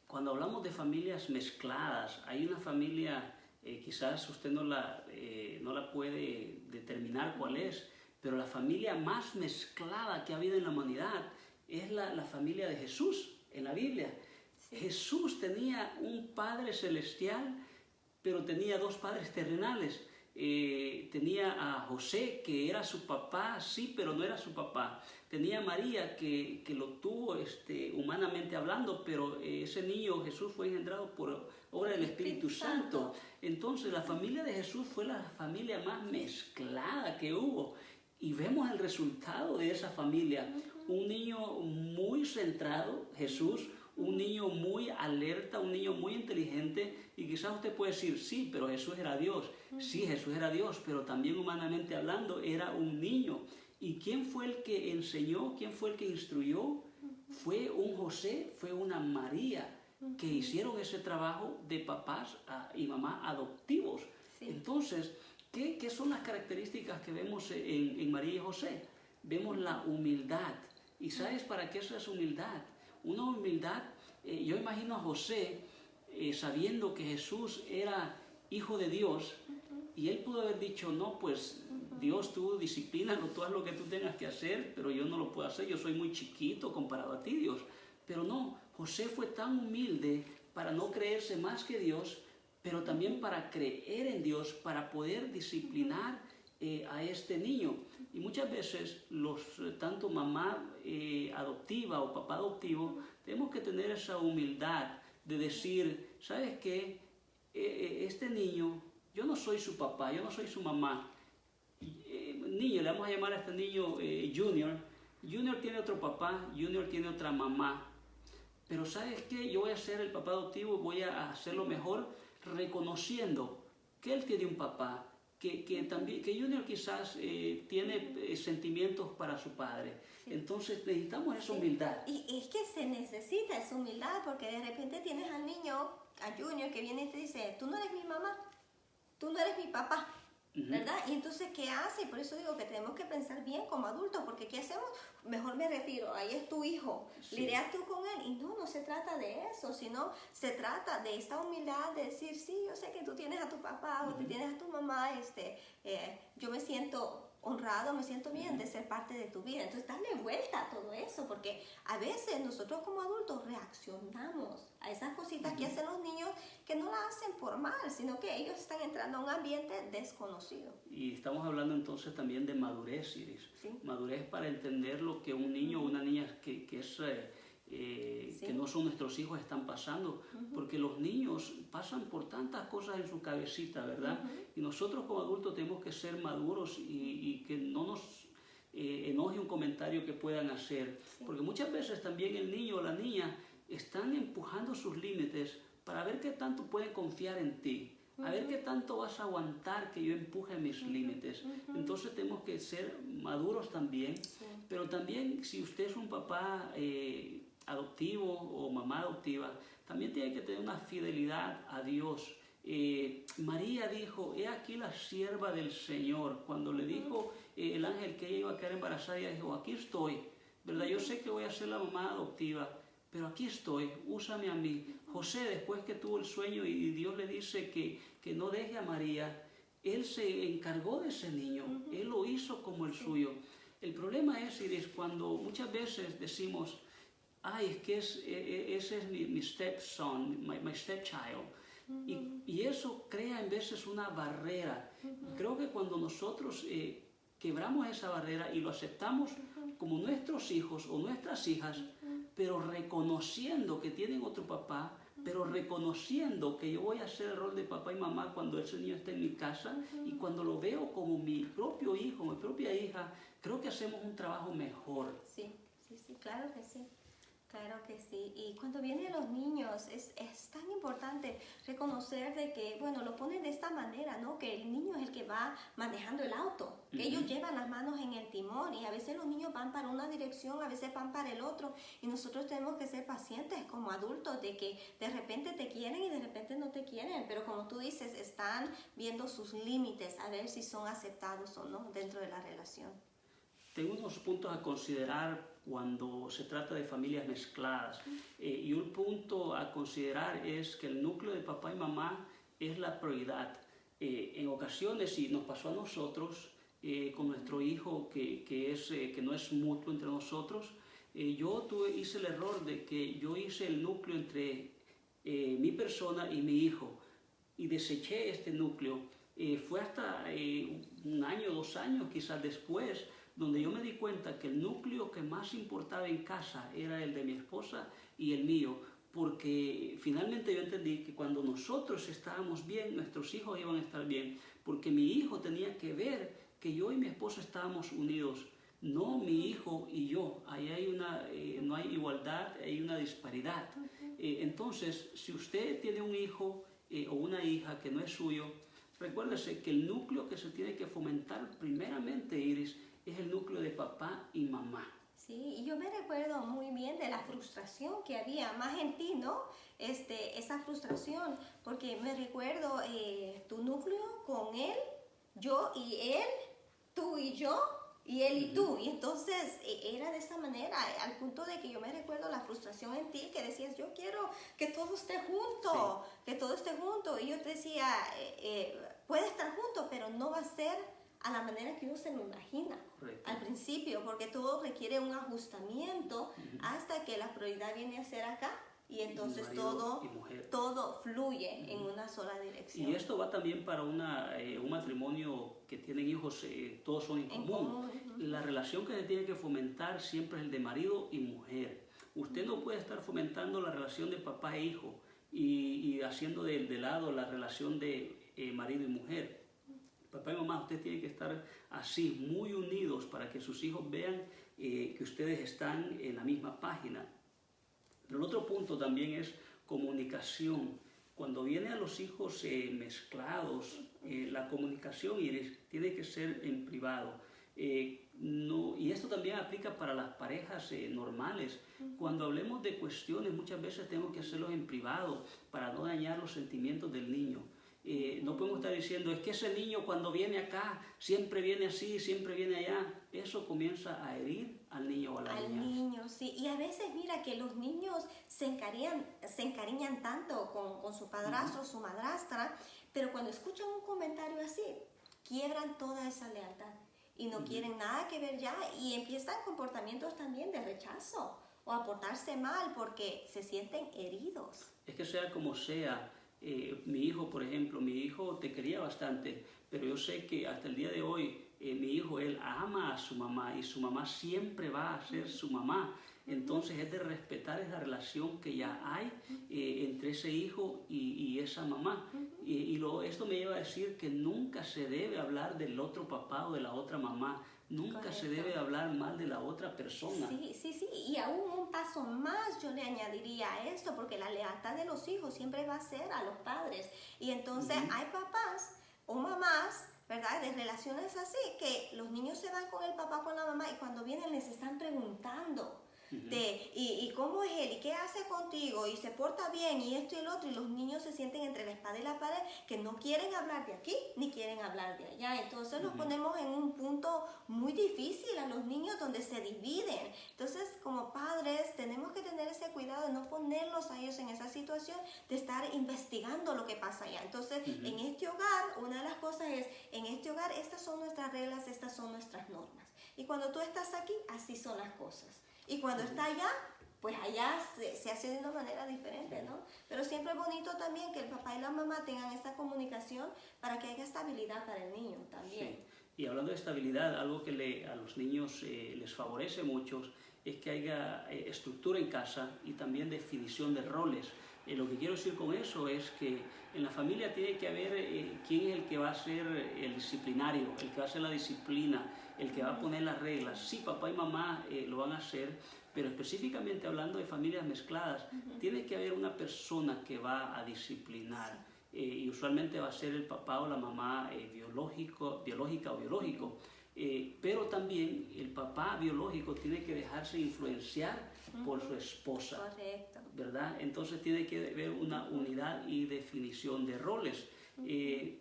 cuando hablamos de familias mezcladas, hay una familia, quizás usted no la puede determinar cuál es, pero la familia más mezclada que ha habido en la humanidad es la familia de Jesús en la Biblia. Sí. Jesús tenía un Padre celestial, pero tenía dos padres terrenales. Tenía a José, que era su papá, sí, pero no era su papá. Tenía a María, que lo tuvo humanamente hablando, pero ese niño Jesús fue engendrado por obra del Espíritu Santo. Entonces la familia de Jesús fue la familia más mezclada que hubo. Y vemos el resultado de esa familia. Un niño muy centrado, Jesús, un niño muy alerta, un niño muy inteligente. Y quizás usted puede decir, sí, pero Jesús era Dios. Sí, Jesús era Dios, pero también humanamente hablando era un niño. ¿Y quién fue el que enseñó? ¿Quién fue el que instruyó? Fue un José, fue una María, que hicieron ese trabajo de papás y mamás adoptivos. Sí. Entonces, ¿qué son las características que vemos en María y José? Vemos la humildad. ¿Y sabes para qué eso es humildad? Una humildad, yo imagino a José sabiendo que Jesús era hijo de Dios, y él pudo haber dicho, no, pues Dios, tú disciplínalo, tú haz lo que tú tengas que hacer, pero yo no lo puedo hacer, yo soy muy chiquito comparado a ti, Dios. Pero no, José fue tan humilde para no creerse más que Dios, pero también para creer en Dios, para poder disciplinar a este niño. Y muchas veces tanto mamá adoptiva o papá adoptivo, tenemos que tener esa humildad de decir, ¿sabes qué? Este niño, yo no soy su papá, yo no soy su mamá. Niño, le vamos a llamar a este niño Junior. Junior tiene otro papá, Junior tiene otra mamá. Pero ¿sabes qué? Yo voy a ser el papá adoptivo, voy a hacerlo mejor, reconociendo que él tiene un papá, que Junior quizás tiene sentimientos para su padre. Sí. Entonces necesitamos esa humildad. Y es que se necesita esa humildad, porque de repente tienes al niño, a Junior, que viene y te dice, tú no eres mi mamá, tú no eres mi papá. ¿Verdad? Y entonces, ¿qué hace? Por eso digo que tenemos que pensar bien como adultos, porque ¿qué hacemos? Mejor me retiro, ahí es tu hijo, sí. Lidias tú con él. Y no se trata de eso, sino se trata de esta humildad de decir, sí, yo sé que tú tienes a tu papá o te tienes a tu mamá, yo me siento honrado, me siento bien de ser parte de tu vida. Entonces, darle vuelta a todo eso, porque a veces nosotros como adultos reaccionamos a esas cositas que hacen los niños, que no la hacen por mal, sino que ellos están entrando a un ambiente desconocido. Y estamos hablando entonces también de madurez, Iris. Sí. Madurez para entender lo que un niño o una niña que no son nuestros hijos están pasando, porque los niños pasan por tantas cosas en su cabecita, ¿verdad? Y nosotros como adultos tenemos que ser maduros y que no nos enoje un comentario que puedan hacer, porque muchas veces también el niño o la niña están empujando sus límites para ver qué tanto pueden confiar en ti, a ver qué tanto vas a aguantar que yo empuje mis límites. Entonces tenemos que ser maduros también, pero también si usted es un papá adoptivo o mamá adoptiva, también tiene que tener una fidelidad a Dios. María dijo, he aquí la sierva del Señor. Cuando le dijo el ángel que ella iba a quedar embarazada, ella dijo, aquí estoy, ¿verdad? Yo sé que voy a ser la mamá adoptiva, pero aquí estoy, úsame a mí. José, después que tuvo el sueño y Dios le dice que no deje a María, él se encargó de ese niño, él lo hizo como el suyo. El problema es, Iris, cuando muchas veces decimos, ay, es que ese es mi stepson, my stepchild. Y eso crea en veces una barrera. Creo que cuando nosotros quebramos esa barrera y lo aceptamos como nuestros hijos o nuestras hijas, pero reconociendo que tienen otro papá, pero reconociendo que yo voy a hacer el rol de papá y mamá cuando ese niño está en mi casa y cuando lo veo como mi propio hijo, mi propia hija, creo que hacemos un trabajo mejor. Sí, claro que sí. Claro que sí. Y cuando vienen los niños es tan importante reconocer de que, bueno, lo ponen de esta manera, ¿no? Que el niño es el que va manejando el auto, que ellos llevan las manos en el timón y a veces los niños van para una dirección, a veces van para el otro y nosotros tenemos que ser pacientes como adultos de que de repente te quieren y de repente no te quieren, pero como tú dices, están viendo sus límites a ver si son aceptados o no dentro de la relación. Tengo unos puntos a considerar cuando se trata de familias mezcladas. Y un punto a considerar es que el núcleo de papá y mamá es la prioridad. En ocasiones, y nos pasó a nosotros, con nuestro hijo que no es mutuo entre nosotros, hice el error de que yo hice el núcleo entre mi persona y mi hijo y deseché este núcleo. Fue hasta un año, 2 años quizás después, donde yo me di cuenta que el núcleo que más importaba en casa era el de mi esposa y el mío, porque finalmente yo entendí que cuando nosotros estábamos bien, nuestros hijos iban a estar bien, porque mi hijo tenía que ver que yo y mi esposa estábamos unidos, no mi hijo y yo. Ahí hay no hay igualdad, hay una disparidad. Entonces, si usted tiene un hijo o una hija que no es suyo, recuérdese que el núcleo que se tiene que fomentar primeramente, Iris, es el núcleo de papá y mamá. Sí, y yo me recuerdo muy bien de la frustración que había más en ti, ¿no? Esa frustración, porque me recuerdo tu núcleo con él, yo y él, tú y yo, y él y tú. Y entonces era de esa manera, al punto de que yo me recuerdo la frustración en ti, que decías, yo quiero que todo esté junto, que todo esté junto. Y yo te decía, puede estar junto, pero no va a ser a la manera que uno se lo imagina. Correcto. Al principio, porque todo requiere un ajustamiento hasta que la prioridad viene a ser acá y entonces todo fluye en una sola dirección. Y esto va también para un matrimonio que tienen hijos, todos son en común. La relación que se tiene que fomentar siempre es el de marido y mujer. Usted no puede estar fomentando la relación de papá e hijo y haciendo de lado la relación de marido y mujer. Papá y mamá, ustedes tienen que estar así, muy unidos para que sus hijos vean que ustedes están en la misma página. Pero el otro punto también es comunicación. Cuando viene a los hijos mezclados, la comunicación, Iris, tiene que ser en privado. Y esto también aplica para las parejas normales. Cuando hablemos de cuestiones, muchas veces tenemos que hacerlo en privado para no dañar los sentimientos del niño. No podemos estar diciendo, es que ese niño cuando viene acá, siempre viene así, siempre viene allá. Eso comienza a herir al niño o a la niña. Al niño, sí. Y a veces, mira, que los niños se encariñan tanto con su padrastro o su madrastra, pero cuando escuchan un comentario así, quiebran toda esa lealtad y no quieren nada que ver ya y empiezan comportamientos también de rechazo o a portarse mal porque se sienten heridos. Es que sea como sea, mi hijo, por ejemplo, mi hijo te quería bastante, pero yo sé que hasta el día de hoy mi hijo, él ama a su mamá y su mamá siempre va a ser su mamá. Entonces es de respetar esa relación que ya hay entre ese hijo y esa mamá. Esto me lleva a decir que nunca se debe hablar del otro papá o de la otra mamá. Nunca Correcto. Se debe hablar mal de la otra persona. Sí. Y aún un paso más yo le añadiría a esto, porque la lealtad de los hijos siempre va a ser a los padres. Y entonces hay papás o mamás, ¿verdad?, de relaciones así, que los niños se van con el papá, con la mamá, y cuando vienen les están preguntando, y cómo es él, y qué hace contigo, y se porta bien, y esto y el otro, y los niños se sienten entre la espada y la pared, que no quieren hablar de aquí, ni quieren hablar de allá. Entonces los ponemos en un punto muy difícil a los niños donde se dividen. Entonces, como padres, tenemos que tener ese cuidado de no ponerlos a ellos en esa situación, de estar investigando lo que pasa allá. Entonces, en este hogar, una de las cosas es, en este hogar, estas son nuestras reglas, estas son nuestras normas. Y cuando tú estás aquí, así son las cosas. Y cuando está allá, pues allá se hace de una manera diferente, ¿no? Pero siempre es bonito también que el papá y la mamá tengan esta comunicación para que haya estabilidad para el niño también. Sí. Y hablando de estabilidad, algo que a los niños les favorece mucho es que haya estructura en casa y también definición de roles. Lo que quiero decir con eso es que en la familia tiene que haber quién es el que va a ser el disciplinario, el que va a hacer la disciplina, el que va a poner las reglas. Sí, papá y mamá lo van a hacer, pero específicamente hablando de familias mezcladas, tiene que haber una persona que va a disciplinar. Y usualmente va a ser el papá o la mamá biológica o biológico. Pero también el papá biológico tiene que dejarse influenciar por su esposa. Correcto. ¿Verdad? Entonces tiene que haber una unidad y definición de roles.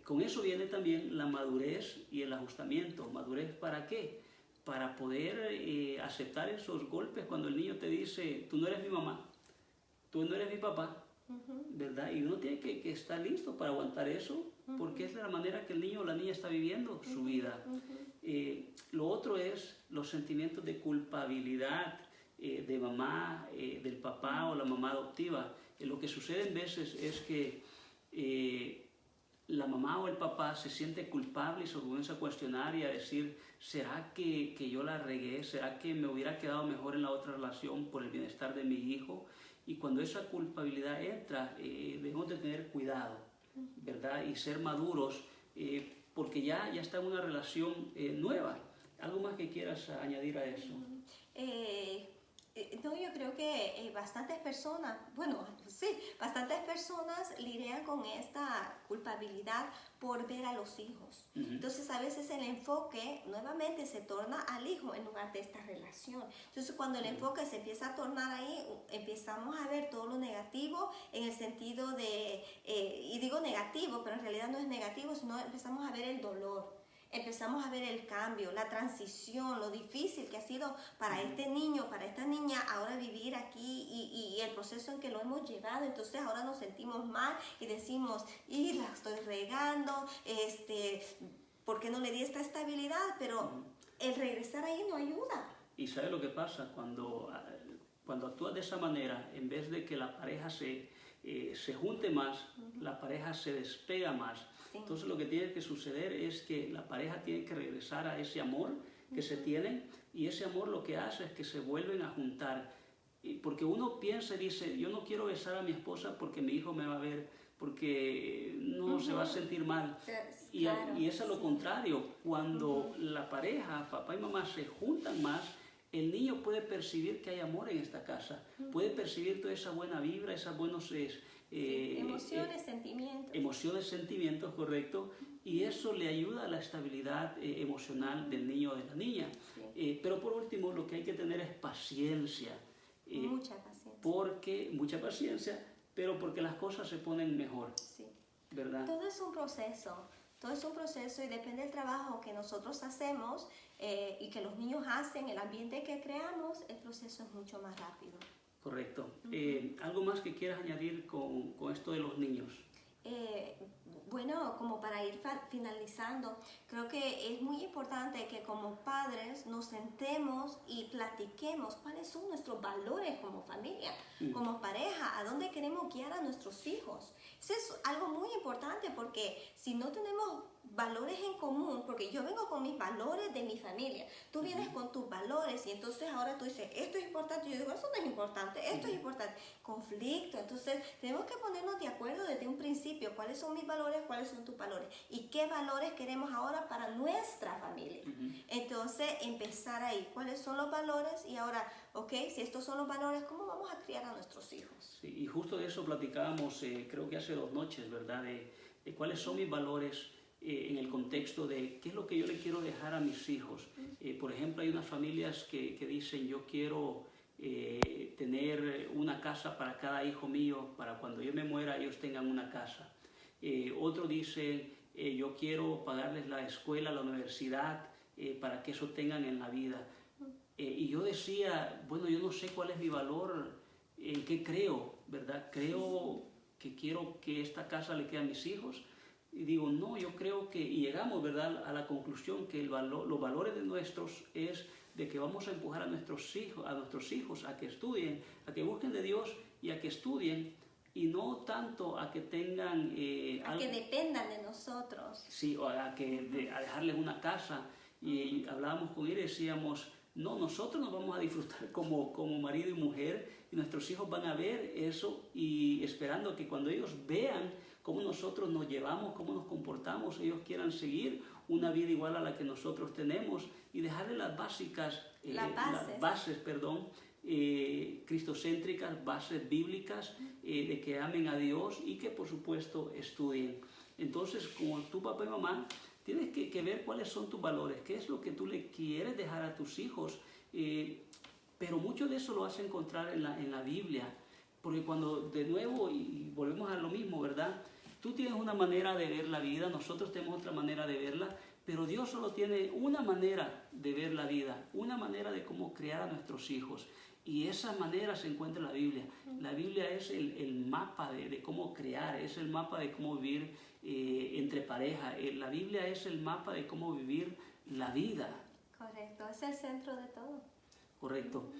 Con eso viene también la madurez y el ajustamiento. ¿Madurez para qué? Para poder aceptar esos golpes cuando el niño te dice, tú no eres mi mamá, tú no eres mi papá, ¿verdad? Y uno tiene que estar listo para aguantar eso, porque es la manera que el niño o la niña está viviendo su vida. Lo otro es los sentimientos de culpabilidad de mamá, del papá o la mamá adoptiva. Lo que sucede en veces es que la mamá o el papá se siente culpable y se comienza a cuestionar y a decir, ¿será que yo la regué? ¿Será que me hubiera quedado mejor en la otra relación por el bienestar de mi hijo? Y cuando esa culpabilidad entra, debemos de tener cuidado, ¿verdad? Y ser maduros, porque ya está en una relación nueva. ¿Algo más que quieras añadir a eso? No, yo creo que bastantes personas lidian con esta culpabilidad por ver a los hijos. Entonces a veces el enfoque nuevamente se torna al hijo en lugar de esta relación. Entonces cuando el enfoque se empieza a tornar ahí, empezamos a ver todo lo negativo en el sentido de, y digo negativo, pero en realidad no es negativo, sino empezamos a ver el dolor. Empezamos a ver el cambio, la transición, lo difícil que ha sido para este niño, para esta niña, ahora vivir aquí y el proceso en que lo hemos llevado. Entonces ahora nos sentimos mal y decimos, y la estoy regando, ¿por qué no le di esta estabilidad? Pero el regresar ahí no ayuda. ¿Y sabes lo que pasa? Cuando actúas de esa manera, en vez de que la pareja se junte más, la pareja se despega más. Sí. Entonces lo que tiene que suceder es que la pareja tiene que regresar a ese amor que se tienen, y ese amor lo que hace es que se vuelven a juntar. Porque uno piensa y dice, yo no quiero besar a mi esposa porque mi hijo me va a ver, porque no se va a sentir mal. Claro, y es a lo contrario, cuando la pareja, papá y mamá, se juntan más, el niño puede percibir que hay amor en esta casa, puede percibir toda esa buena vibra, esas buenos emociones, sentimientos, correcto, y eso le ayuda a la estabilidad emocional del niño o de la niña. Sí. Pero por último, lo que hay que tener es paciencia. Mucha paciencia. Mucha paciencia, pero porque las cosas se ponen mejor. Sí. ¿Verdad? Todo es un proceso y depende del trabajo que nosotros hacemos y que los niños hacen, el ambiente que creamos, el proceso es mucho más rápido. Correcto. ¿Algo más que quieras añadir con esto de los niños? Bueno, como para ir finalizando, creo que es muy importante que como padres nos sentemos y platiquemos cuáles son nuestros valores como familia, como pareja, a dónde queremos guiar a nuestros hijos. Eso es algo muy importante, porque si no tenemos valores en común, porque yo vengo con mis valores de mi familia, tú vienes con tus valores y entonces ahora tú dices, esto es importante, yo digo, eso no es importante, esto es importante, conflicto. Entonces tenemos que ponernos de acuerdo desde un principio, cuáles son mis valores, cuáles son tus valores y qué valores queremos ahora para nuestra familia. Entonces empezar ahí, cuáles son los valores y ahora, ok, si estos son los valores, ¿cómo vamos a criar a nuestros hijos? Sí, y justo de eso platicábamos, creo que hace 2 noches, ¿verdad? De cuáles son mis valores en el contexto de qué es lo que yo le quiero dejar a mis hijos. Por ejemplo, hay unas familias que dicen, yo quiero una casa para cada hijo mío, para cuando yo me muera ellos tengan una casa. Otro dice, yo quiero pagarles la escuela, la universidad, para que eso tengan en la vida. Y yo decía, bueno, yo no sé cuál es mi valor, en qué creo, ¿verdad? Creo que quiero que esta casa le quede a mis hijos. Y digo, no, yo creo que, y llegamos, ¿verdad?, a la conclusión que los valores de nuestros es de que vamos a empujar a nuestros hijos a que estudien, a que busquen de Dios y a que estudien, y no tanto a que tengan... que dependan de nosotros. Sí, o a dejarles una casa. Y hablábamos con él y decíamos, no, nosotros nos vamos a disfrutar como marido y mujer, y nuestros hijos van a ver eso, y esperando que cuando ellos vean cómo nosotros nos llevamos, cómo nos comportamos, ellos quieran seguir una vida igual a la que nosotros tenemos, y dejarle las bases, cristocéntricas, bases bíblicas, de que amen a Dios y que por supuesto estudien. Entonces, como tu papá y mamá, tienes que ver cuáles son tus valores, qué es lo que tú le quieres dejar a tus hijos, pero mucho de eso lo vas a encontrar en la Biblia, porque cuando de nuevo, y volvemos a lo mismo, ¿verdad? Tú tienes una manera de ver la vida, nosotros tenemos otra manera de verla, pero Dios solo tiene una manera de ver la vida, una manera de cómo criar a nuestros hijos. Y esa manera se encuentra en la Biblia. La Biblia es el mapa de cómo crear, es el mapa de cómo vivir entre pareja. La Biblia es el mapa de cómo vivir la vida. Correcto, es el centro de todo. Correcto.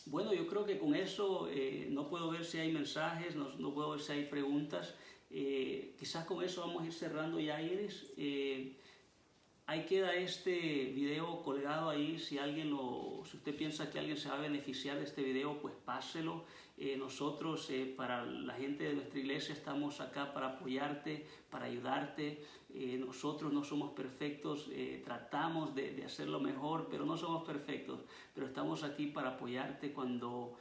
Bueno, yo creo que con eso no puedo ver si hay mensajes, no puedo ver si hay preguntas. Quizás con eso vamos a ir cerrando ya, Iris. Ahí queda este video colgado ahí. Si usted piensa que alguien se va a beneficiar de este video, pues páselo. Nosotros, para la gente de nuestra iglesia, estamos acá para apoyarte, para ayudarte. Nosotros no somos perfectos, tratamos de hacerlo mejor, pero no somos perfectos. Pero estamos aquí para apoyarte cuando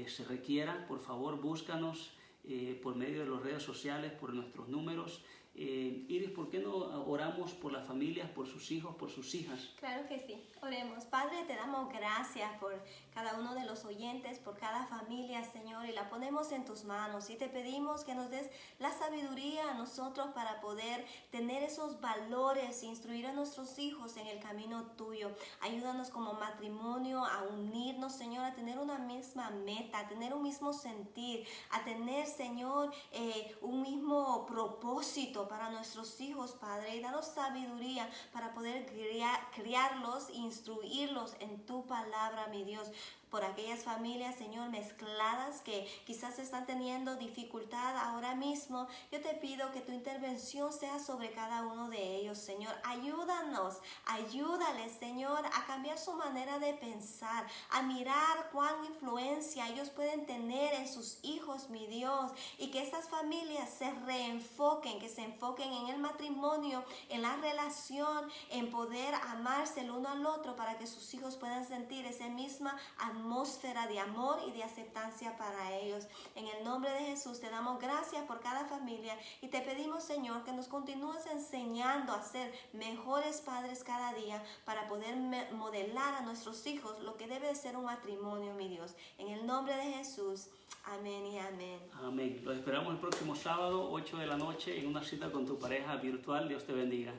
se requiera. Por favor, búscanos por medio de las redes sociales, por nuestros números. Iris, ¿por qué no oramos por las familias, por sus hijos, por sus hijas? Claro que sí, oremos. Padre, te damos gracias por cada uno de los oyentes, por cada familia, Señor, y la ponemos en tus manos, y te pedimos que nos des la sabiduría a nosotros para poder tener esos valores, instruir a nuestros hijos en el camino tuyo. Ayúdanos como matrimonio a unirnos, Señor, a tener una misma meta, a tener un mismo sentir, a tener, Señor, un mismo propósito para nuestros hijos, Padre, y danos sabiduría para poder criarlos, instruirlos en tu palabra, mi Dios. Por aquellas familias, Señor, mezcladas que quizás están teniendo dificultad ahora mismo, yo te pido que tu intervención sea sobre cada uno de ellos, Señor. Ayúdales, Señor, a cambiar su manera de pensar, a mirar cuán influencia ellos pueden tener en sus hijos, mi Dios, y que estas familias se reenfoquen, que se enfoquen en el matrimonio, en la relación, en poder amarse el uno al otro para que sus hijos puedan sentir esa misma atmósfera de amor y de aceptancia para ellos. En el nombre de Jesús te damos gracias por cada familia y te pedimos, Señor, que nos continúes enseñando a ser mejores padres cada día para poder modelar a nuestros hijos lo que debe ser un matrimonio, mi Dios. En el nombre de Jesús, amén y amén. Amén. Los esperamos el próximo sábado, 8 de la noche, en una cita con tu pareja virtual. Dios te bendiga.